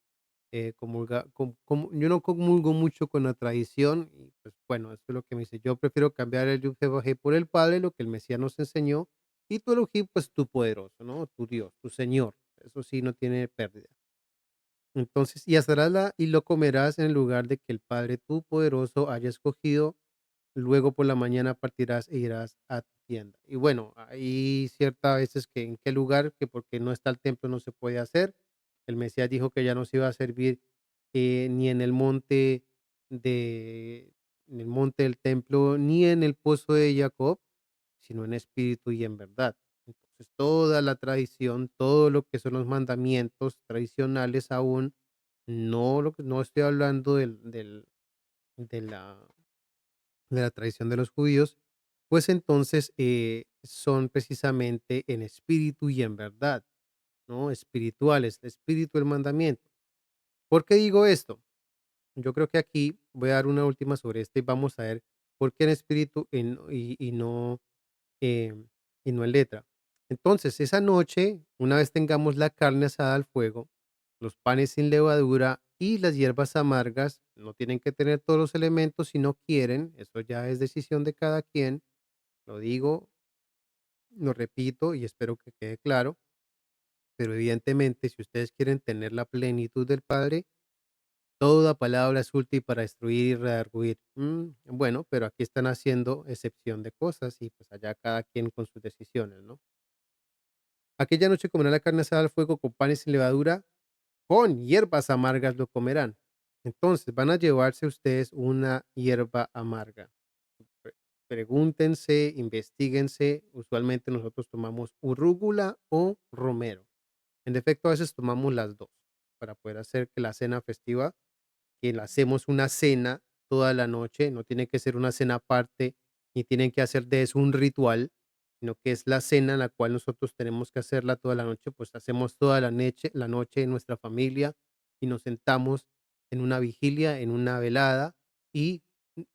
Speaker 1: yo no comulgo mucho con la tradición y, pues, bueno, eso es lo que me dice. Yo prefiero cambiar el Yud He por el Padre, lo que el Mesías nos enseñó, y tu Elohim, pues, tu poderoso, ¿no? Tu Dios, tu Señor. Eso sí, no tiene pérdida. Entonces, y asarás y lo comerás en el lugar de que el Padre tu poderoso haya escogido. Luego por la mañana partirás e irás a tu tienda. Y bueno, hay ciertas veces que en qué lugar, que porque no está el templo no se puede hacer. El Mesías dijo que ya no se iba a servir ni en el monte del templo, ni en el pozo de Jacob, sino en espíritu y en verdad. Entonces, toda la tradición, todo lo que son los mandamientos tradicionales aún, no estoy hablando de la tradición de los judíos, pues entonces son precisamente en espíritu y en verdad, ¿no? Espirituales, el espíritu del mandamiento. ¿Por qué digo esto? Yo creo que aquí voy a dar una última sobre esto y vamos a ver por qué en espíritu em, y no en letra. Entonces, esa noche, una vez tengamos la carne asada al fuego, los panes sin levadura y las hierbas amargas, no tienen que tener todos los elementos si no quieren, eso ya es decisión de cada quien, lo digo, lo repito y espero que quede claro, pero evidentemente si ustedes quieren tener la plenitud del Padre, toda palabra es útil para destruir y redarguir. Bueno, pero aquí están haciendo excepción de cosas y pues allá cada quien con sus decisiones, ¿no? Aquella noche comerán la carne asada al fuego con panes sin levadura, con hierbas amargas lo comerán. Entonces van a llevarse ustedes una hierba amarga. Pre- Pregúntense, investiguense. Usualmente nosotros tomamos urrúgula o romero. En defecto, a veces tomamos las dos para poder hacer que la cena festiva, que la hacemos una cena toda la noche, no tiene que ser una cena aparte, ni tienen que hacer de eso un ritual, sino que es la cena en la cual nosotros tenemos que hacerla toda la noche, pues hacemos toda la noche en nuestra familia y nos sentamos en una vigilia, en una velada y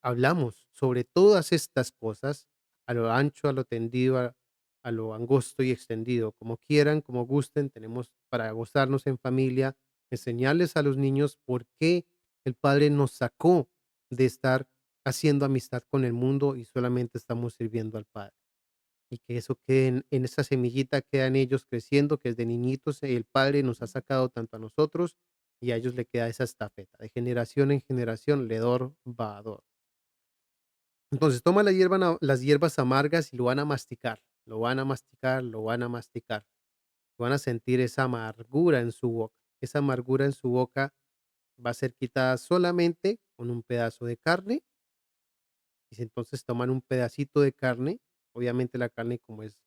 Speaker 1: hablamos sobre todas estas cosas a lo ancho, a lo tendido, a lo angosto y extendido, como quieran, como gusten, tenemos para gozarnos en familia, enseñarles a los niños por qué el Padre nos sacó de estar haciendo amistad con el mundo y solamente estamos sirviendo al Padre. Y que eso quede en esa semillita, quedan ellos creciendo, que desde niñitos el Padre nos ha sacado tanto a nosotros y a ellos le queda esa estafeta. De generación en generación, ledor va a. Entonces toma las hierbas amargas y lo van a masticar, lo van a masticar, lo van a masticar. Van a sentir esa amargura en su boca. Esa amargura en su boca va a ser quitada solamente con un pedazo de carne, y si entonces toman un pedacito de carne, obviamente la carne como es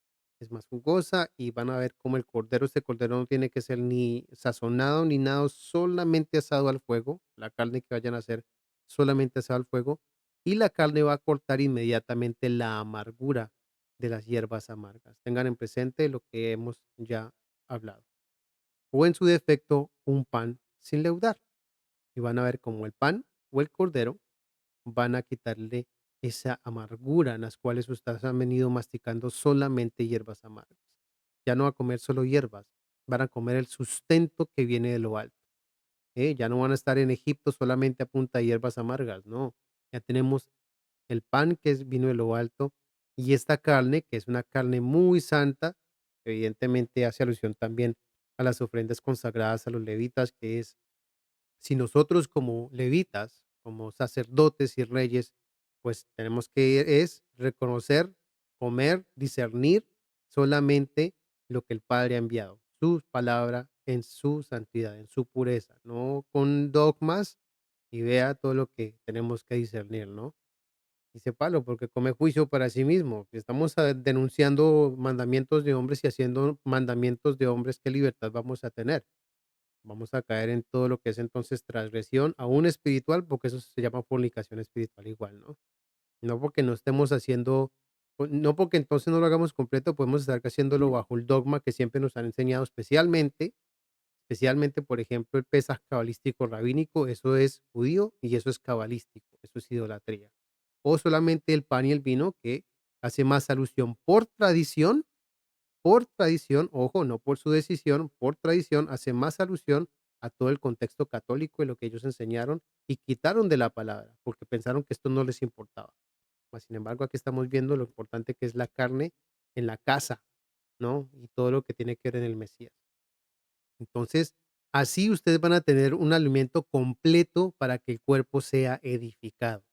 Speaker 1: más jugosa y van a ver cómo este cordero no tiene que ser ni sazonado ni nada, solamente asado al fuego, la carne que vayan a hacer solamente asado al fuego, y la carne va a cortar inmediatamente la amargura de las hierbas amargas. Tengan en presente lo que hemos ya hablado. O en su defecto, un pan sin leudar. Y van a ver cómo el pan o el cordero van a quitarle esa amargura en las cuales ustedes han venido masticando solamente hierbas amargas. Ya no va a comer solo hierbas, van a comer el sustento que viene de lo alto. Ya no van a estar en Egipto solamente a punta de hierbas amargas, no. Ya tenemos el pan que vino de lo alto y esta carne, que es una carne muy santa, evidentemente hace alusión también a las ofrendas consagradas a los levitas, que es Si nosotros como levitas, como sacerdotes y reyes, pues tenemos que es reconocer, comer, discernir solamente lo que el Padre ha enviado, su palabra en su santidad, en su pureza, no con dogmas y vea todo lo que tenemos que discernir, ¿no? Dice Pablo, porque come juicio para sí mismo. Estamos denunciando mandamientos de hombres y haciendo mandamientos de hombres, ¿qué libertad vamos a tener? Vamos a caer en todo lo que es entonces transgresión, aún espiritual, porque eso se llama fornicación espiritual igual, ¿no? No porque no estemos haciendo, no porque entonces no lo hagamos completo, podemos estar haciéndolo bajo el dogma que siempre nos han enseñado, especialmente, por ejemplo, el Pesaj cabalístico rabínico, eso es judío y eso es cabalístico, eso es idolatría. O solamente el pan y el vino que hace más alusión por tradición, ojo, no por su decisión, por tradición, hace más alusión a todo el contexto católico y lo que ellos enseñaron y quitaron de la palabra, porque pensaron que esto no les importaba. Mas, sin embargo, aquí estamos viendo lo importante que es la carne en la casa, ¿no? Y todo lo que tiene que ver en el Mesías. Entonces, así ustedes van a tener un alimento completo para que el cuerpo sea edificado,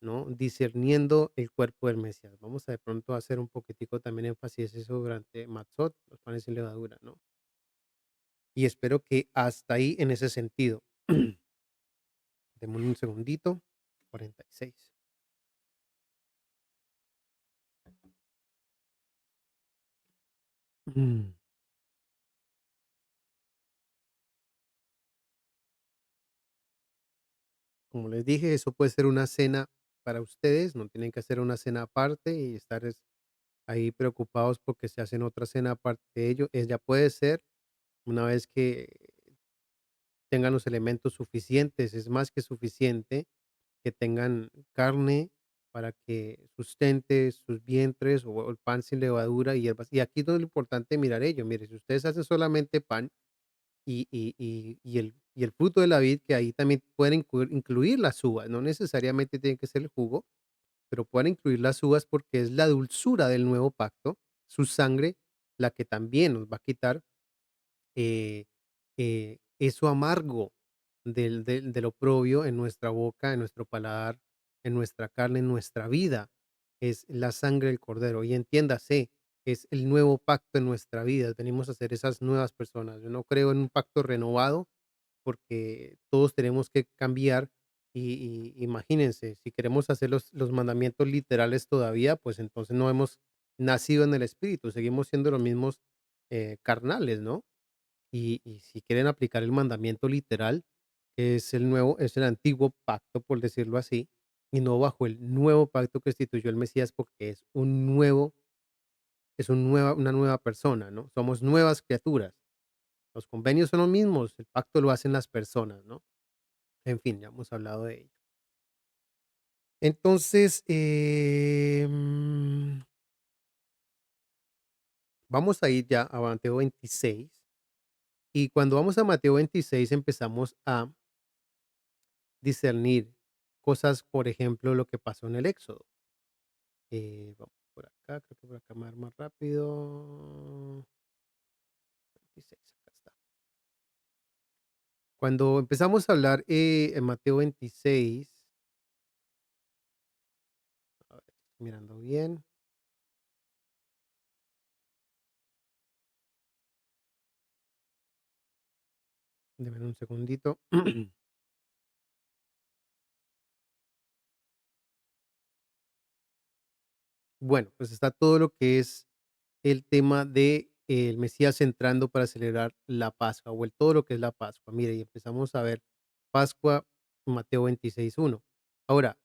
Speaker 1: ¿no? Discerniendo el cuerpo del Mesías. Vamos a de pronto a hacer un poquitico también énfasis eso durante Matzot, los panes sin levadura, ¿no? Y espero que hasta ahí en ese sentido. Démosle un segundito. 46. Mm, Como les dije, eso puede ser una cena para ustedes, no tienen que hacer una cena aparte y estar ahí preocupados porque se hacen otra cena aparte de ello. Ella puede ser una vez que tengan los elementos suficientes, es más que suficiente que tengan carne para que sustente sus vientres o el pan sin levadura y hierbas. Y aquí es donde lo importante mirar ello. Mire, si ustedes hacen solamente pan y el fruto de la vid, que ahí también pueden incluir las uvas, no necesariamente tiene que ser el jugo, pero pueden incluir las uvas porque es la dulzura del nuevo pacto, su sangre, la que también nos va a quitar eh, eso amargo del oprobio en nuestra boca, en nuestro paladar, en nuestra carne, en nuestra vida, es la sangre del Cordero. Y entiéndase, es el nuevo pacto en nuestra vida. Venimos a ser esas nuevas personas. Yo no creo en un pacto renovado porque todos tenemos que cambiar. Y imagínense, si queremos hacer los mandamientos literales todavía, pues entonces no hemos nacido en el Espíritu, seguimos siendo los mismos carnales, ¿no? Y si quieren aplicar el mandamiento literal, que es el antiguo pacto, por decirlo así, y no bajo el nuevo pacto que instituyó el Mesías, porque una nueva persona, ¿no? Somos nuevas criaturas. Los convenios son los mismos, el pacto lo hacen las personas, ¿no? En fin, ya hemos hablado de ello. Entonces, vamos a ir ya a Mateo 26, y cuando vamos a Mateo 26 empezamos a discernir cosas, por ejemplo, lo que pasó en el Éxodo. Vamos por acá, creo que por acá más rápido. 26, acá está. Cuando empezamos a hablar en Mateo 26, a ver, estoy mirando bien, denme un segundito. Bueno, pues está todo lo que es el tema de el Mesías entrando para celebrar la Pascua, o el todo lo que es la Pascua. Mire, y empezamos a ver Pascua, Mateo 26:1. Ahora,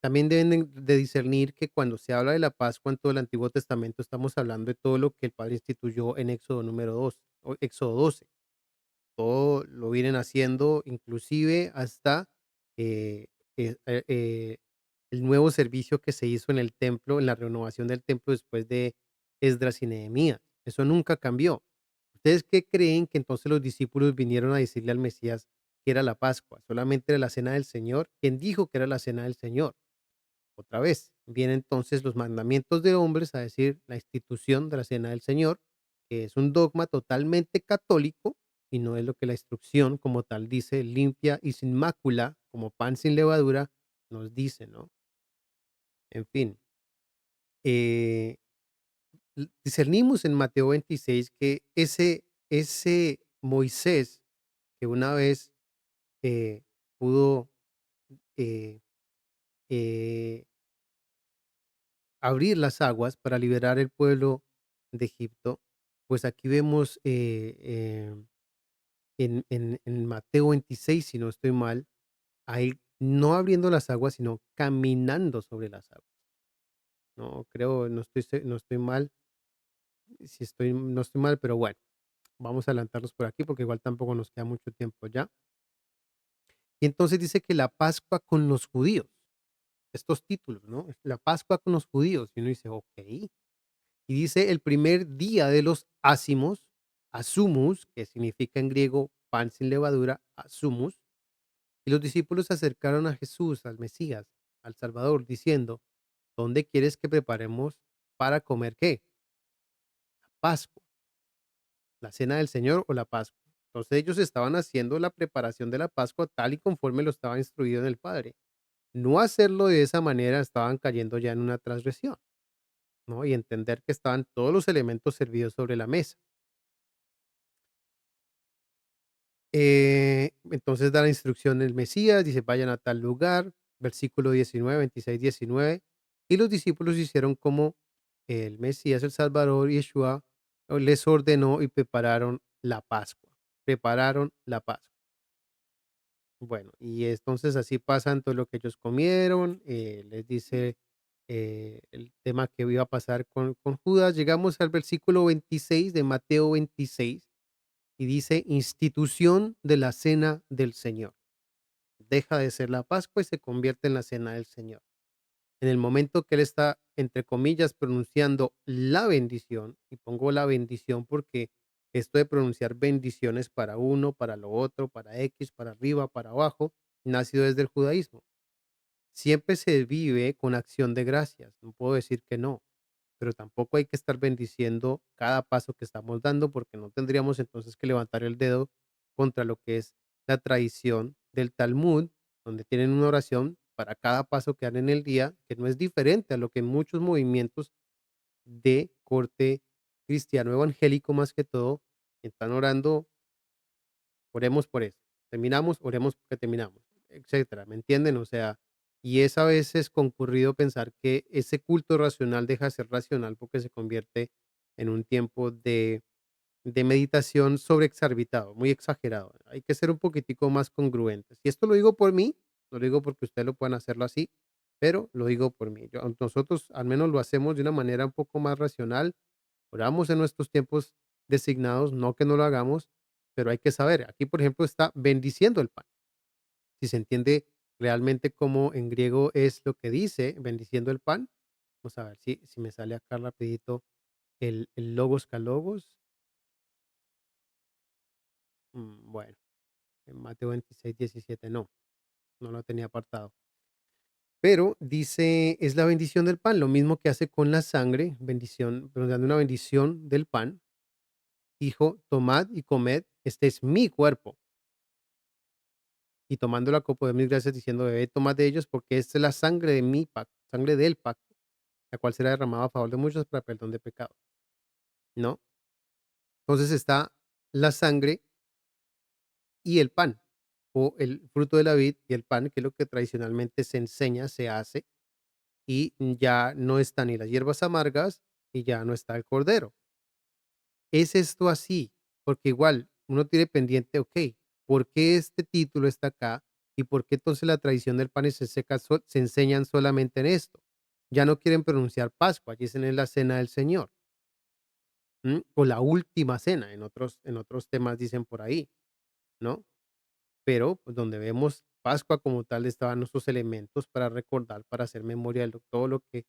Speaker 1: también deben de discernir que cuando se habla de la Pascua en todo el Antiguo Testamento, estamos hablando de todo lo que el Padre instituyó en Éxodo número 2 o Éxodo 12. Todo lo vienen haciendo, inclusive hasta eh, eh, eh, eh, el nuevo servicio que se hizo en el templo, en la renovación del templo después de Esdras y Nehemías. Eso nunca cambió. ¿Ustedes qué creen que entonces los discípulos vinieron a decirle al Mesías que era la Pascua? Solamente era la cena del Señor. ¿Quién dijo que era la cena del Señor? Otra vez, vienen entonces los mandamientos de hombres a decir la institución de la cena del Señor, que es un dogma totalmente católico, y no es lo que la instrucción como tal dice, limpia y sin mácula, como pan sin levadura, nos dice, ¿no? En fin, eh, discernimos en Mateo 26 que ese Moisés que una vez eh, pudo eh, eh, abrir las aguas para liberar el pueblo de Egipto, pues aquí vemos en Mateo 26, si no estoy mal, a él no abriendo las aguas, sino caminando sobre las aguas. No creo, no estoy mal, si estoy, no estoy mal, pero bueno, vamos a adelantarnos por aquí porque igual tampoco nos queda mucho tiempo ya. Y entonces dice que la Pascua con los judíos, estos títulos, ¿no? La Pascua con los judíos. Y uno dice, ok. Y dice el primer día de los ácimos, asumus, que significa en griego pan sin levadura, asumus. Y los discípulos se acercaron a Jesús, al Mesías, al Salvador, diciendo, ¿dónde quieres que preparemos para comer qué? Pascua, la cena del Señor o la Pascua. Entonces ellos estaban haciendo la preparación de la Pascua tal y conforme lo estaba instruido en el Padre. No hacerlo de esa manera estaban cayendo ya en una transgresión, ¿no? Y entender que estaban todos los elementos servidos sobre la mesa. Entonces da la instrucción el Mesías, dice: "Vayan a tal lugar", versículo 19, 26, 19, y los discípulos hicieron como el Mesías, el Salvador, Yeshua, les ordenó y prepararon la Pascua. Bueno, y entonces así pasan todo lo que ellos comieron, les dice, el tema que iba a pasar con Judas. Llegamos al versículo 26 de Mateo 26 y dice: "Institución de la cena del Señor". Deja de ser la Pascua y se convierte en la cena del Señor. En el momento que él está, entre comillas, pronunciando la bendición, y pongo la bendición porque esto de pronunciar bendiciones para uno, para lo otro, para X, para arriba, para abajo, nacido desde el judaísmo. Siempre se vive con acción de gracias, no puedo decir que no, pero tampoco hay que estar bendiciendo cada paso que estamos dando porque no tendríamos entonces que levantar el dedo contra lo que es la tradición del Talmud, donde tienen una oración para cada paso que dan en el día, que no es diferente a lo que muchos movimientos de corte cristiano evangélico más que todo están orando. Oremos por eso. Terminamos, oremos porque terminamos, etcétera, ¿me entienden? O sea, y es a veces concurrido pensar que ese culto racional deja de ser racional porque se convierte en un tiempo de meditación sobreexorbitado, muy exagerado. Hay que ser un poquitico más congruentes. Y esto lo digo por mí, no lo digo porque ustedes lo puedan hacerlo así, pero lo digo por mí. Nosotros al menos lo hacemos de una manera un poco más racional. Oramos en nuestros tiempos designados, no que no lo hagamos, pero hay que saber. Aquí, por ejemplo, está bendiciendo el pan. Si se entiende realmente cómo en griego es lo que dice bendiciendo el pan. Vamos a ver si me sale acá rapidito el logos calogos. Bueno, en Mateo 26, 17 no, no lo tenía apartado. Pero dice, es la bendición del pan, lo mismo que hace con la sangre, bendición, pero dando una bendición del pan. Dijo, tomad y comed, este es mi cuerpo. Y tomando la copa de mis gracias, diciendo, bebed, tomad de ellos, porque esta es la sangre de mi pacto, sangre del pacto, la cual será derramada a favor de muchos para perdón de pecados, ¿no? Entonces está la sangre y el pan, o el fruto de la vid y el pan, que es lo que tradicionalmente se enseña, se hace, y ya no están ni las hierbas amargas y ya no está el cordero. ¿Es esto así? Porque igual uno tiene pendiente, okey, ¿por qué este título está acá? ¿Y por qué entonces la tradición del pan y se seca se enseñan solamente en esto? Ya no quieren pronunciar Pascua, dicen es la cena del Señor, o la última cena, en otros temas dicen por ahí, ¿no? Pero, pues, donde vemos Pascua como tal, estaban nuestros elementos para recordar, para hacer memoria de todo lo que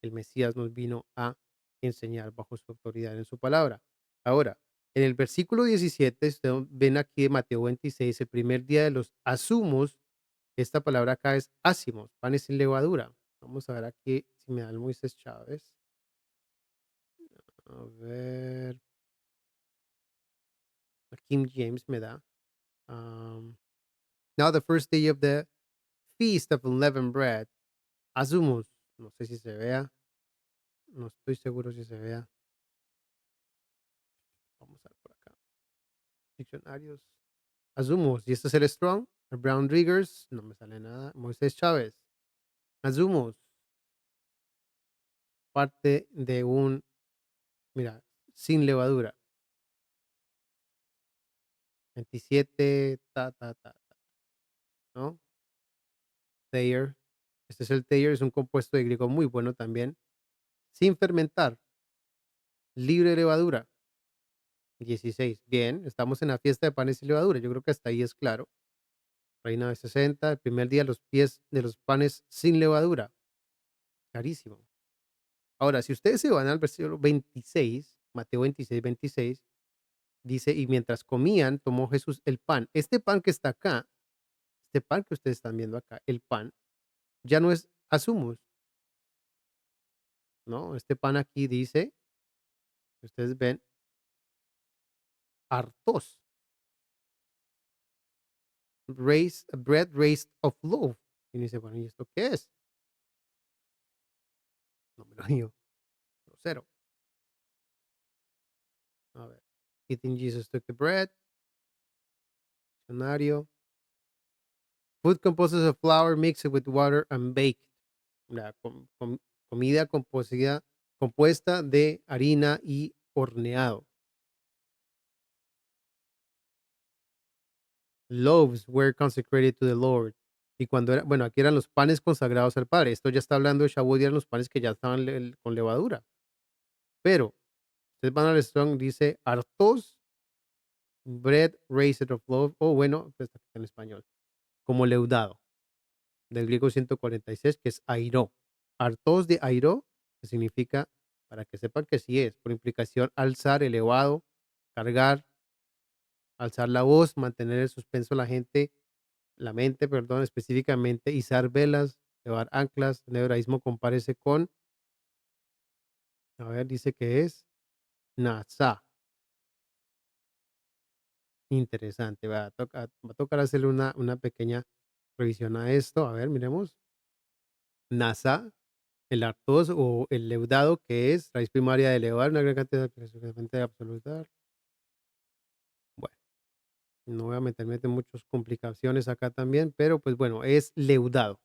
Speaker 1: el Mesías nos vino a enseñar bajo su autoridad en su palabra. Ahora, en el versículo 17, ven aquí de Mateo 26, el primer día de los asumos, esta palabra acá es ácimos, panes sin levadura. Vamos a ver aquí si me da el Moisés Chávez. A ver, La King James me da. Um, Now the first day of the feast of unleavened bread. Asumus. No sé si se vea. No estoy seguro si se vea. Vamos a ver por acá. Diccionarios. Asumos. Y este es el Strong. El Brown Riggers. No me sale nada. Moisés Chávez. Asumos. Parte de un. Mira. Sin levadura. 27. ¿No? Thayer. Este es el Thayer. Es un compuesto de griego muy bueno también. Sin fermentar. Libre de levadura. 16. Bien. Estamos en la fiesta de panes y levadura. Yo creo que hasta ahí es claro. Reina de 60. El primer día los pies de los panes sin levadura. Carísimo. Ahora, si ustedes se van al versículo 26, Mateo 26, 26, dice, y mientras comían, tomó Jesús el pan. Este pan que está acá, este pan que ustedes están viendo acá, el pan, ya no es azumos, ¿no? Este pan aquí dice, ustedes ven, hartos, bread raised of loaf. Y dice, bueno, ¿y esto qué es? No me lo digo, grosero. A ver, eating Jesus took the bread, diccionario. Food composed of flour mixed with water and baked. La comida compuesta de harina y horneado. Loaves were consecrated to the Lord. Y cuando era, bueno, aquí eran los panes consagrados al Padre. Esto ya está hablando de Shavuot y eran los panes que ya estaban con levadura. Pero, ustedes van al Strong, dice hartos, bread raised of loaf, o bueno, pues está en español, como leudado, del griego 146, que es airó. Hartos de airó, que significa, para que sepan que sí es, por implicación, alzar, elevado, cargar, alzar la voz, mantener en suspenso la mente, perdón, específicamente, izar velas, llevar anclas. El hebraísmo comparece con, a ver, dice que es Nazá. Interesante, va a tocar hacerle una pequeña revisión a esto. A ver, miremos. Nazá, el artoz o el leudado, que es raíz primaria de elevar una gran cantidad de absolutar. Bueno, no voy a meterme en muchas complicaciones acá también, pero pues bueno, es leudado.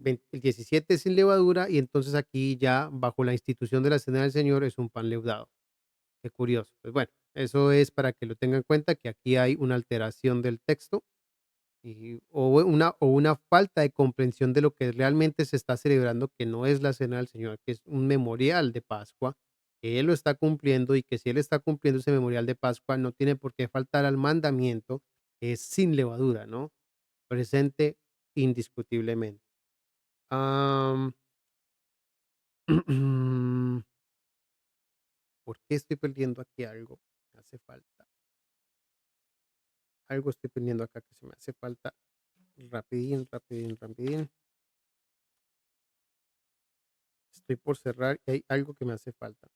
Speaker 1: El 17 sin levadura y entonces aquí ya bajo la institución de la cena del Señor es un pan leudado. Qué curioso. Pues bueno, eso es para que lo tengan en cuenta que aquí hay una alteración del texto o una falta de comprensión de lo que realmente se está celebrando, que no es la cena del Señor, que es un memorial de Pascua, que Él lo está cumpliendo y que si Él está cumpliendo ese memorial de Pascua no tiene por qué faltar al mandamiento, que es sin levadura, ¿no? Presente indiscutiblemente. Am, ¿Por qué estoy perdiendo aquí algo? Me hace falta. Algo estoy perdiendo acá que se me hace falta. Rapidín, rapidín, rapidín. Estoy por cerrar y hay algo que me hace falta.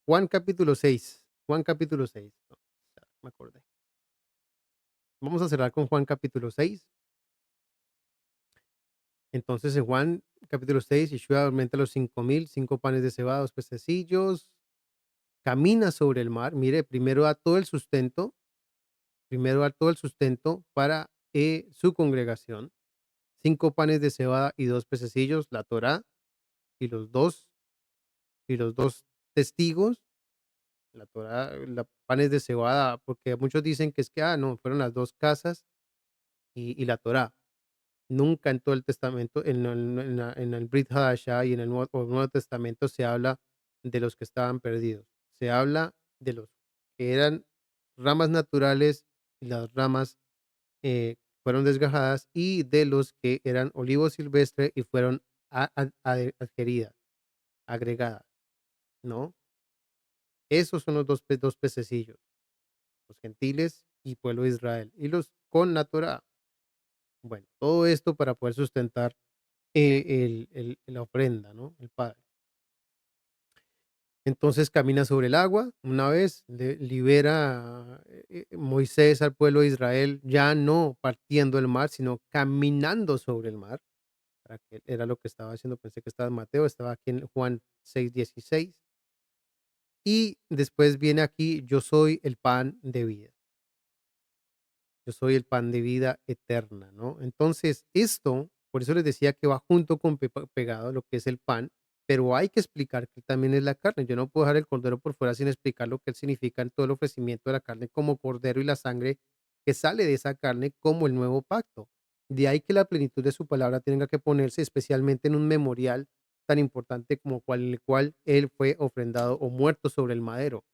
Speaker 1: Juan capítulo 6. Juan capítulo 6. No, ya me acordé. Vamos a cerrar con Juan capítulo 6. Entonces en Juan capítulo 6, Yeshua aumenta los 5,000, 5 panes de cebada, 2 pececillos, camina sobre el mar. Mire, primero da todo el sustento, primero da todo el sustento para su congregación. 5 panes de cebada y 2 pececillos, la Torá, y los dos testigos, la Torá, la panes de cebada, porque muchos dicen que es que, no, fueron las 2 casas y la Torá. Nunca en todo el Testamento, en el Brit Hadashah y en el Nuevo Testamento se habla de los que estaban perdidos. Se habla de los que eran ramas naturales y las ramas fueron desgajadas y de los que eran olivos silvestre y fueron adquiridas, agregadas, ¿no? Esos son los dos pececillos, los gentiles y pueblo de Israel, y los con la Torá. Bueno, todo esto para poder sustentar la ofrenda, ¿no? El Padre. Entonces camina sobre el agua, una vez libera Moisés al pueblo de Israel, ya no partiendo el mar, sino caminando sobre el mar. Para que era lo que estaba haciendo, pensé que estaba en Mateo, estaba aquí en Juan 6:16. Y después viene aquí, yo soy el pan de vida. Yo soy el pan de vida eterna, ¿no? Entonces, esto, por eso les decía que va junto con pegado lo que es el pan, pero hay que explicar que también es la carne. Yo no puedo dejar el cordero por fuera sin explicar lo que él significa en todo el ofrecimiento de la carne como cordero y la sangre que sale de esa carne como el nuevo pacto. De ahí que la plenitud de su palabra tenga que ponerse especialmente en un memorial tan importante como el cual él fue ofrendado o muerto sobre el madero.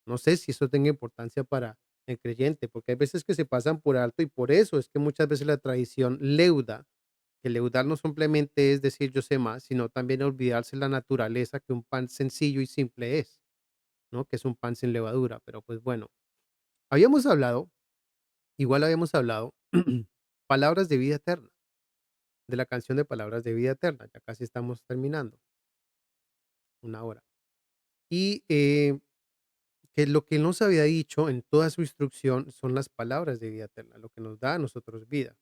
Speaker 1: No sé si eso tenga importancia para el creyente, porque hay veces que se pasan por alto y por eso es que muchas veces la tradición leuda, que leudar no simplemente es decir yo sé más, sino también olvidarse la naturaleza que un pan sencillo y simple es, ¿no? Que es un pan sin levadura. Pero pues bueno, habíamos hablado, igual habíamos hablado, palabras de vida eterna, de la canción de palabras de vida eterna, ya casi estamos terminando, una hora. Y que lo que Él nos había dicho en toda su instrucción son las palabras de vida eterna, lo que nos da a nosotros vida.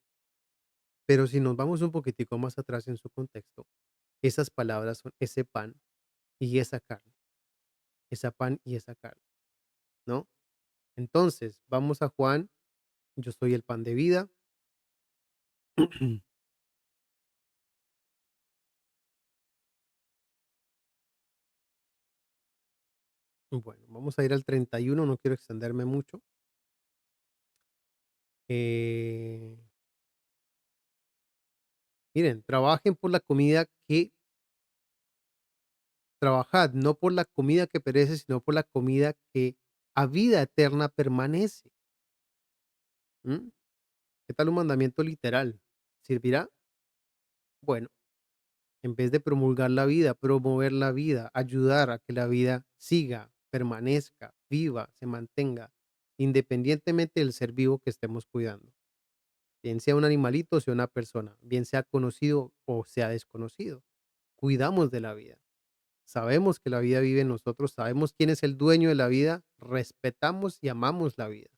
Speaker 1: Pero si nos vamos un poquitico más atrás en su contexto, esas palabras son ese pan y esa carne, esa pan y esa carne, ¿no? Entonces, vamos a Juan, yo soy el pan de vida. Bueno, vamos a ir al 31, no quiero extenderme mucho. Eh, Miren, trabajen por la comida que trabajad, no por la comida que perece, sino por la comida que a vida eterna permanece. ¿M? ¿Qué tal un mandamiento literal? ¿Servirá? Bueno, en vez de promulgar la vida, promover la vida, ayudar a que la vida siga, permanezca, viva, se mantenga, independientemente del ser vivo que estemos cuidando. Bien sea un animalito o sea una persona, bien sea conocido o sea desconocido. Cuidamos de la vida. Sabemos que la vida vive en nosotros, sabemos quién es el dueño de la vida, respetamos y amamos la vida,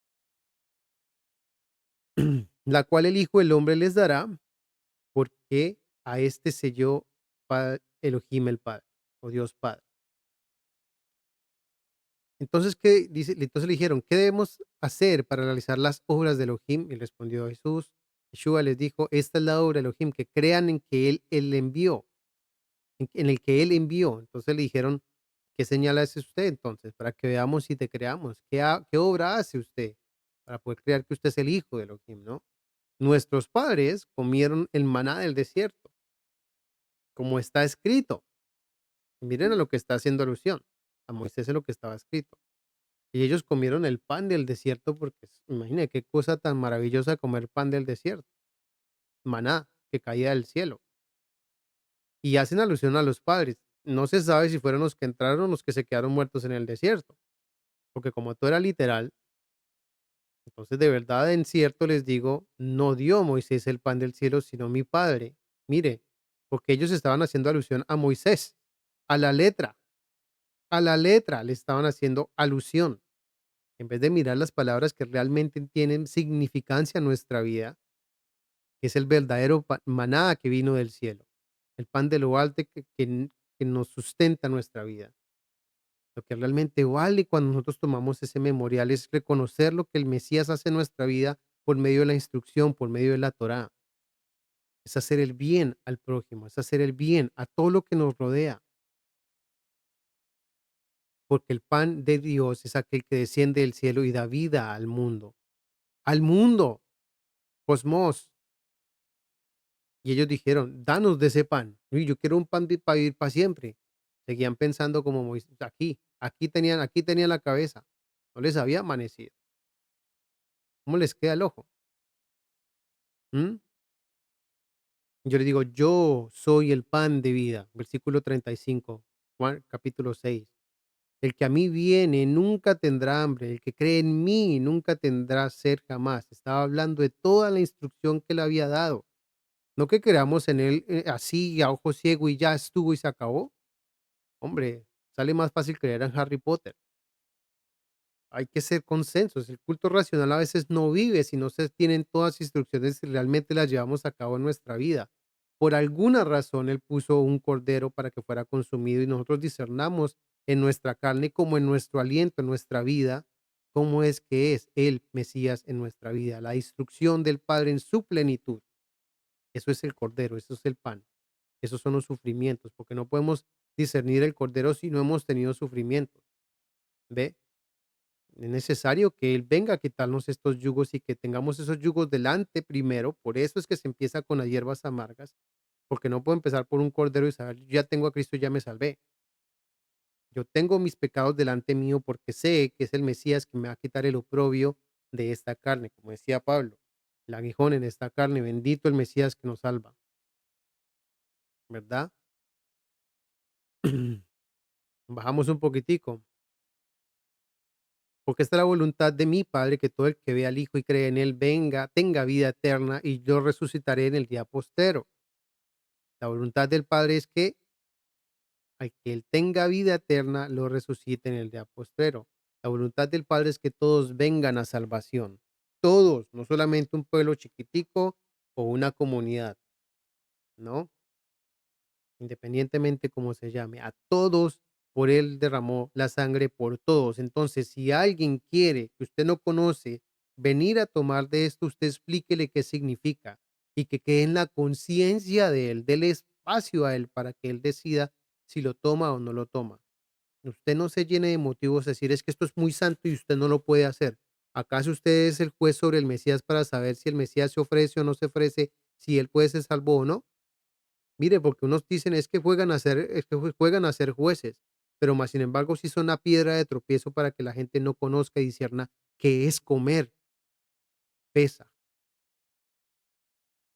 Speaker 1: la cual el Hijo del Hombre les dará, porque a este selló Elohim el Padre, o Dios Padre. Entonces, ¿qué dice? Entonces le dijeron, ¿qué debemos hacer para realizar las obras de Elohim? Y respondió Jesús. Yeshua les dijo, esta es la obra de Elohim, que crean en que él envió, en el que él envió. Entonces le dijeron, ¿qué señal hace usted entonces? Para que veamos y te creamos. ¿Qué obra hace usted? Para poder creer que usted es el hijo de Elohim, ¿no? Nuestros padres comieron el maná del desierto, como está escrito. Miren a lo que está haciendo alusión. A Moisés en lo que estaba escrito. Y ellos comieron el pan del desierto porque, imagínate qué cosa tan maravillosa comer pan del desierto, maná que caía del cielo. Y hacen alusión a los padres. No se sabe si fueron los que entraron o los que se quedaron muertos en el desierto, porque como todo era literal, entonces de verdad en cierto les digo, no dio Moisés el pan del cielo, sino mi padre. Mire, porque ellos estaban haciendo alusión a Moisés, a la letra, a la letra le estaban haciendo alusión. En vez de mirar las palabras que realmente tienen significancia en nuestra vida, que es el verdadero maná que vino del cielo, el pan de lo alto que nos sustenta nuestra vida. Lo que realmente vale cuando nosotros tomamos ese memorial es reconocer lo que el Mesías hace en nuestra vida por medio de la instrucción, por medio de la Torá. Es hacer el bien al prójimo, es hacer el bien a todo lo que nos rodea, porque el pan de Dios es aquel que desciende del cielo y da vida al mundo, cosmos. Y ellos dijeron: "Danos de ese pan". Y yo quiero un pan para vivir para siempre. Seguían pensando como Moisés, aquí tenían la cabeza, no les había amanecido. ¿Cómo les queda el ojo? ¿Mm? Yo les digo: "Yo soy el pan de vida", versículo 35, Juan capítulo 6. "El que a mí viene nunca tendrá hambre, el que cree en mí nunca tendrá sed jamás". Estaba hablando de toda la instrucción que le había dado. No que creamos en él, así a ojo ciego y ya estuvo y se acabó. Hombre, Sale más fácil creer en Harry Potter. Hay que ser consensos. El culto racional a veces no vive si no se tienen todas las instrucciones y realmente las llevamos a cabo en nuestra vida. Por alguna razón, Él puso un cordero para que fuera consumido y nosotros discernamos en nuestra carne como en nuestro aliento, en nuestra vida, cómo es que es el Mesías en nuestra vida. La instrucción del Padre en su plenitud. Eso es el cordero, eso es el pan. Esos son los sufrimientos, porque no podemos discernir el cordero si no hemos tenido sufrimientos. ¿Ve? Es necesario que Él venga a quitarnos estos yugos y que tengamos esos yugos delante primero. Por eso es que se empieza con las hierbas amargas, porque no puedo empezar por un cordero y saber, ya tengo a Cristo, ya me salvé. Yo tengo mis pecados delante mío porque sé que es el Mesías que me va a quitar el oprobio de esta carne, como decía Pablo, el aguijón en esta carne, bendito el Mesías que nos salva, ¿verdad? Bajamos un poquitico. Porque esta es la voluntad de mi Padre, que todo el que vea al Hijo y cree en él venga, tenga vida eterna, y yo resucitaré en el día postero. La voluntad del Padre es que al que él tenga vida eterna, lo resucite en el día postrero. La voluntad del Padre es que todos vengan a salvación. Todos, no solamente un pueblo chiquitico o una comunidad, ¿no? Independientemente cómo se llame, a todos por él derramó la sangre por todos. Entonces, si alguien quiere que usted no conoce venir a tomar de esto, usted explíquele qué significa y que quede en la conciencia de él, dele espacio a él para que él decida si lo toma o no lo toma. Usted no se llene de motivos de decir es que esto es muy santo y usted no lo puede hacer. ¿Acaso usted es el juez sobre el Mesías para saber si el Mesías se ofrece o no se ofrece, si él puede ser salvo o no? Mire, porque unos dicen es que juegan a ser jueces, pero más sin embargo sí son una piedra de tropiezo para que la gente no conozca y discierna qué es comer, pesa.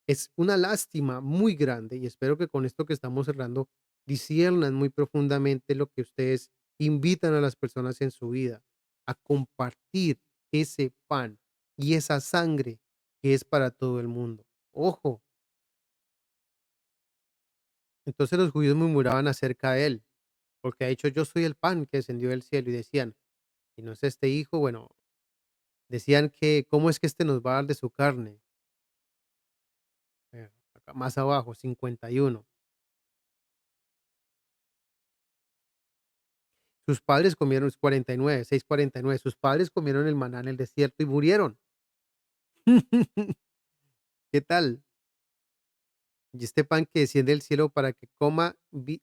Speaker 1: Es una lástima muy grande y espero que con esto que estamos cerrando disciernan muy profundamente lo que ustedes invitan a las personas en su vida, a compartir ese pan y esa sangre que es para todo el mundo. Ojo, entonces los judíos murmuraban acerca de él porque ha dicho: "Yo soy el pan que descendió del cielo", y decían: "¿Y no es este hijo?". Bueno, decían que: "¿Cómo es que este nos va a dar de su carne?". Acá más abajo, 51. Sus padres comieron 49, 6:49. Sus padres comieron el maná en el desierto y murieron. ¿Qué tal? Y este pan que desciende del cielo para que coma y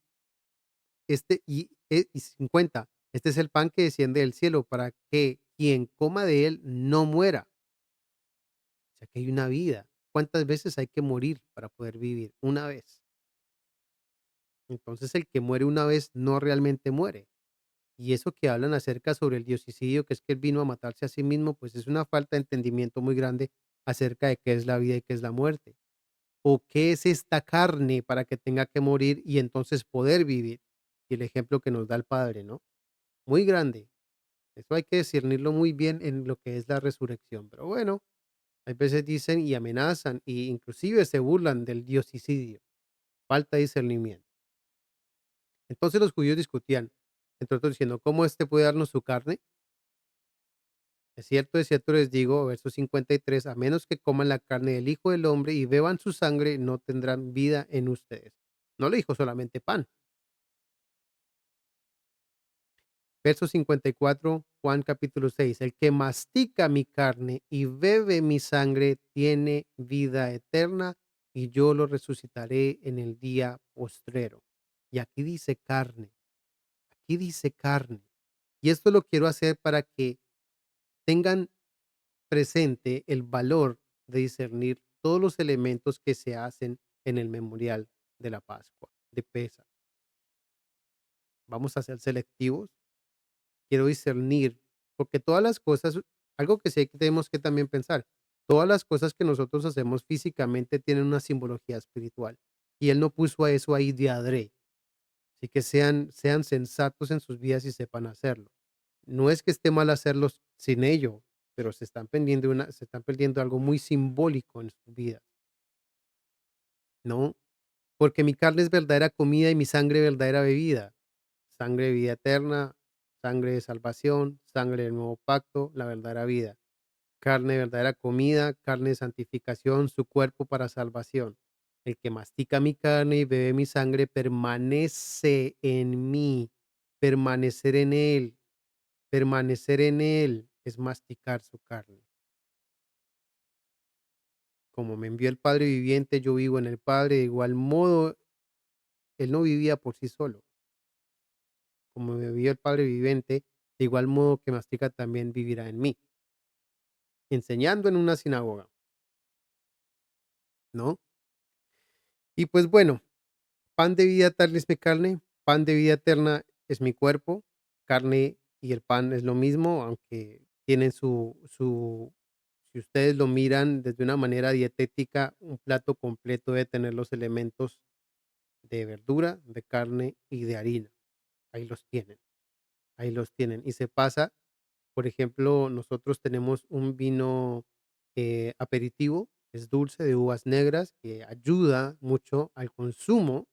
Speaker 1: 50. Este es el pan que desciende del cielo para que quien coma de él no muera. O sea que hay una vida. ¿Cuántas veces hay que morir para poder vivir? Una vez. Entonces el que muere una vez no realmente muere. Y eso que hablan acerca sobre el diosicidio, que es que él vino a matarse a sí mismo, pues es una falta de entendimiento muy grande acerca de qué es la vida y qué es la muerte. O qué es esta carne para que tenga que morir y entonces poder vivir. Y el ejemplo que nos da el Padre, ¿no? Muy grande. Eso hay que discernirlo muy bien en lo que es la resurrección. Pero bueno, hay veces dicen y amenazan e inclusive se burlan del diosicidio. Falta de discernimiento. Entonces los judíos discutían, entre otros diciendo: "¿Cómo éste puede darnos su carne? De cierto les digo", verso 53, "a menos que coman la carne del Hijo del Hombre y beban su sangre, no tendrán vida en ustedes". No le dijo solamente pan. Verso 54, Juan capítulo 6, "El que mastica mi carne y bebe mi sangre tiene vida eterna, y yo lo resucitaré en el día postrero". Y aquí dice carne. Y esto lo quiero hacer para que tengan presente el valor de discernir todos los elementos que se hacen en el memorial de la Pascua, de Pesa. Vamos a ser selectivos. Quiero discernir, porque todas las cosas, algo que sí tenemos que también pensar, todas las cosas que nosotros hacemos físicamente tienen una simbología espiritual. Y Él no puso a eso ahí de adrede. Así que sean sensatos en sus vidas y sepan hacerlo. No es que esté mal hacerlos sin ello, pero se están perdiendo algo muy simbólico en sus vidas, ¿no? Porque mi carne es verdadera comida y mi sangre verdadera bebida. sangre de vida eterna, sangre de salvación, sangre del nuevo pacto, la verdadera vida, carne de verdadera comida, carne de santificación, su cuerpo para salvación. El que mastica mi carne y bebe mi sangre permanece en mí, permanecer en él, permanecer en él es masticar su carne. Como me envió el Padre viviente, yo vivo en el Padre, de igual modo, él no vivía por sí solo. Como me envió el Padre viviente, de igual modo que mastica también vivirá en mí, enseñando en una sinagoga, ¿no? Y pues bueno, pan de vida eterna es mi carne, pan de vida eterna es mi cuerpo, carne y el pan es lo mismo, aunque tienen si ustedes lo miran desde una manera dietética, un plato completo debe tener los elementos de verdura, de carne y de harina. Ahí los tienen, ahí los tienen. Y se pasa, por ejemplo, nosotros tenemos un vino aperitivo, es dulce de uvas negras, que ayuda mucho al consumo.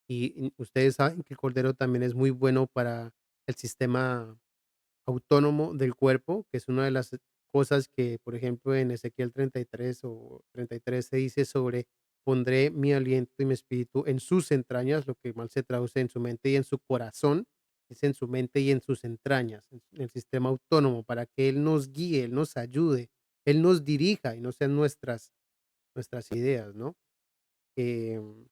Speaker 1: Y ustedes saben que el cordero también es muy bueno para el sistema autónomo del cuerpo, que es una de las cosas que, por ejemplo, en Ezequiel 33 o 33 se dice sobre: "Pondré mi aliento y mi espíritu en sus entrañas", lo que mal se traduce en su mente y en su corazón, es en su mente y en sus entrañas, en el sistema autónomo, para que Él nos guíe, Él nos ayude, Él nos dirija y no sean nuestras ideas, ¿no? Em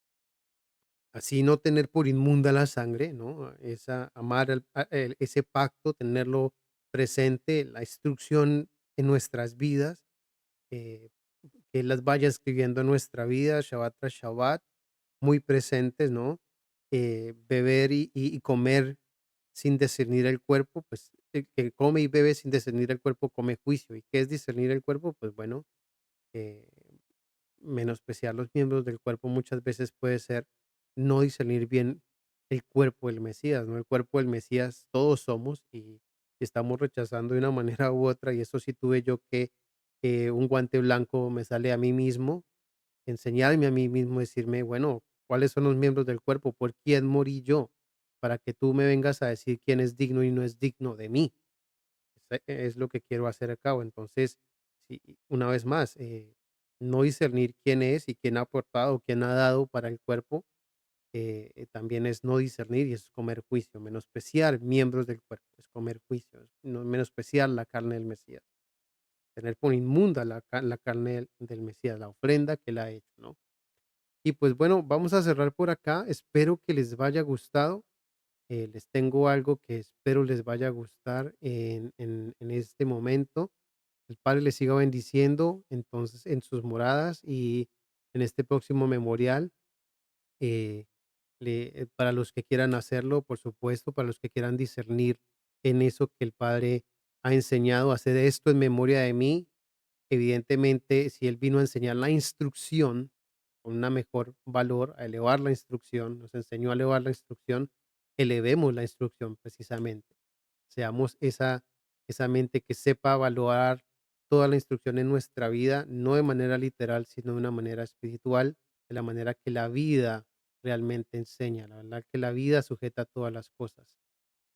Speaker 1: Así no tener por inmunda la sangre, ¿no? Esa amar ese pacto, tenerlo presente, la instrucción en nuestras vidas, eh, que Él las vaya escribiendo en nuestra vida, Shabbat tras Shabbat, muy presentes, ¿no? Beber y comer sin discernir el cuerpo, pues, el que come y bebe sin discernir el cuerpo come juicio. ¿Y qué es discernir el cuerpo? Pues bueno, eh menospreciar los miembros del cuerpo muchas veces puede ser no discernir bien el cuerpo del Mesías, ¿no? El cuerpo del Mesías todos somos y estamos rechazando de una manera u otra, y eso sí tuve yo que un guante blanco me sale a mí mismo, enseñarme a mí mismo, decirme, bueno, ¿cuáles son los miembros del cuerpo? ¿Por quién morí yo? Para que tú me vengas a decir quién es digno y no es digno de mí. Es lo que quiero hacer a cabo. Entonces, sí, una vez más, no discernir quién es y quién ha aportado, quién ha dado para el cuerpo, también es no discernir y es comer juicio, menospreciar miembros del cuerpo, es comer juicio, no menospreciar la carne del Mesías, tener por inmunda la carne del Mesías, la ofrenda que él ha hecho, ¿no? Y pues bueno, vamos a cerrar por acá. Espero que les vaya gustado. Les tengo algo que espero les vaya a gustar en este momento. El Padre les siga bendiciendo entonces en sus moradas y en este próximo memorial. eh, para los que quieran hacerlo, por supuesto, para los que quieran discernir en eso que el Padre ha enseñado, hacer esto en memoria de mí. Evidentemente, si Él vino a enseñar la instrucción con una mejor valor, a elevar la instrucción, nos enseñó a elevar la instrucción, elevemos la instrucción precisamente. Seamos esa mente que sepa valorar toda la instrucción en nuestra vida, no de manera literal, sino de una manera espiritual, de la manera que la vida realmente enseña, la verdad que la vida sujeta todas las cosas.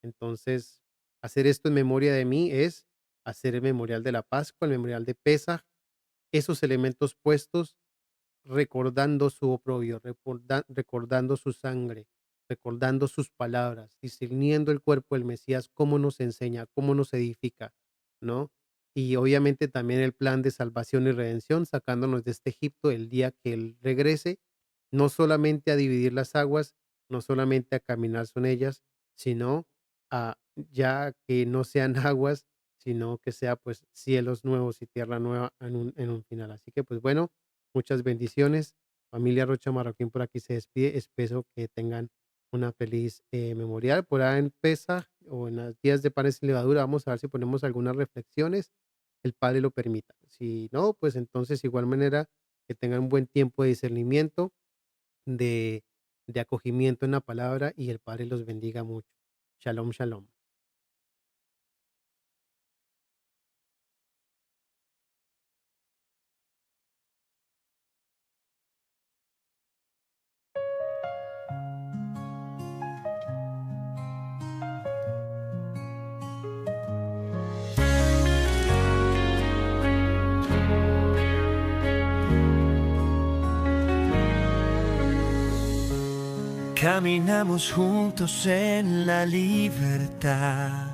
Speaker 1: Entonces, hacer esto en memoria de mí es hacer el memorial de la Pascua, el memorial de Pesaj, esos elementos puestos recordando su oprobio, recordando su sangre, recordando sus palabras, discerniendo el cuerpo del Mesías, cómo nos enseña, cómo nos edifica, ¿no? Y obviamente también el plan de salvación y redención, sacándonos de este Egipto el día que Él regrese, no solamente a dividir las aguas, no solamente a caminar son ellas, sino a ya que no sean aguas, sino que sea pues cielos nuevos y tierra nueva en un final. Así que pues bueno, muchas bendiciones. Familia Rocha Marroquín por aquí se despide. Espero que tengan una feliz memorial. Por ahí en Pesaj o en los días de panes sin levadura, vamos a ver si ponemos algunas reflexiones. El Padre lo permita. Si no, pues entonces, igual manera, que tengan un buen tiempo de discernimiento, de, de acogimiento en la palabra y el Padre los bendiga mucho. Shalom, shalom.
Speaker 2: Caminamos juntos en la libertad,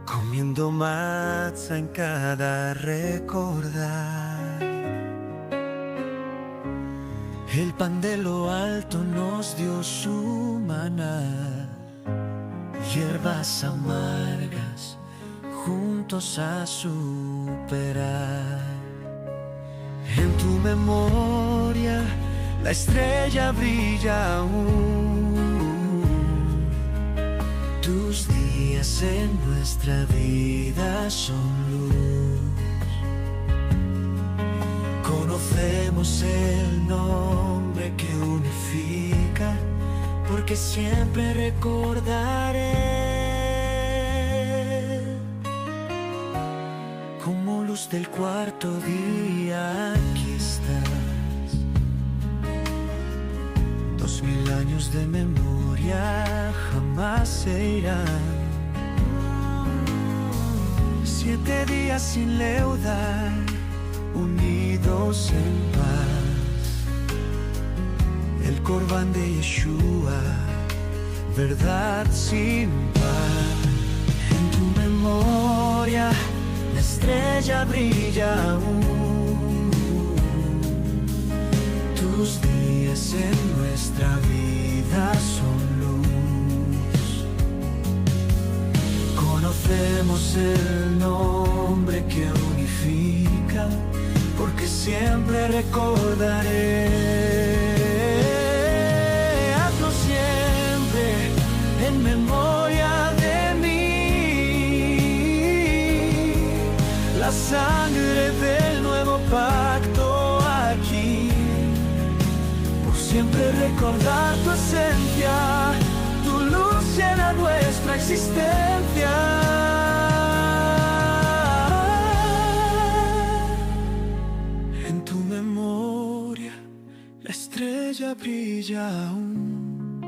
Speaker 2: comiendo matzá en cada recordar. El pan de lo alto nos dio su maná, hierbas amargas juntos a superar. En tu memoria la estrella brilla aún. Tus días en nuestra vida son luz. Conocemos el nombre que unifica, porque siempre recordaré. Como luz del cuarto día aquí estás. 2000 años de memoria jamás se irán. 7 días sin leudar, unidos en paz. El Corbán de Yeshua, verdad sin par. En tu memoria la estrella brilla aún. Tus días en nuestra vida son luz. Conocemos el nombre que unifica, porque siempre recordaré. Hazlo siempre en memoria de mí. La sangre del nuevo pacto aquí. Siempre recordar tu esencia, tu luz llena nuestra existencia. En tu memoria la estrella brilla aún.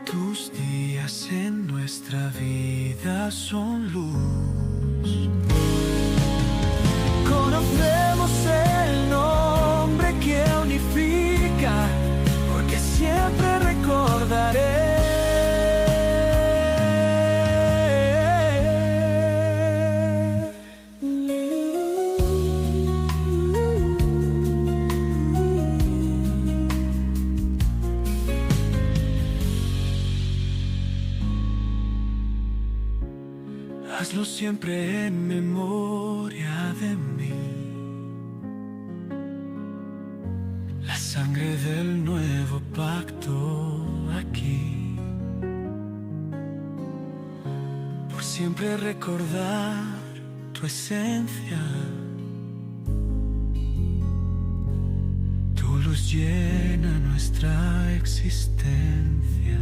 Speaker 2: Tus días en nuestra vida son luz. Conocemos el nombre que unifica, porque siempre recordaré. Hazlo siempre en memoria de mí. La sangre del nuevo pacto aquí. Por siempre recordar tu esencia. Tu luz llena nuestra existencia.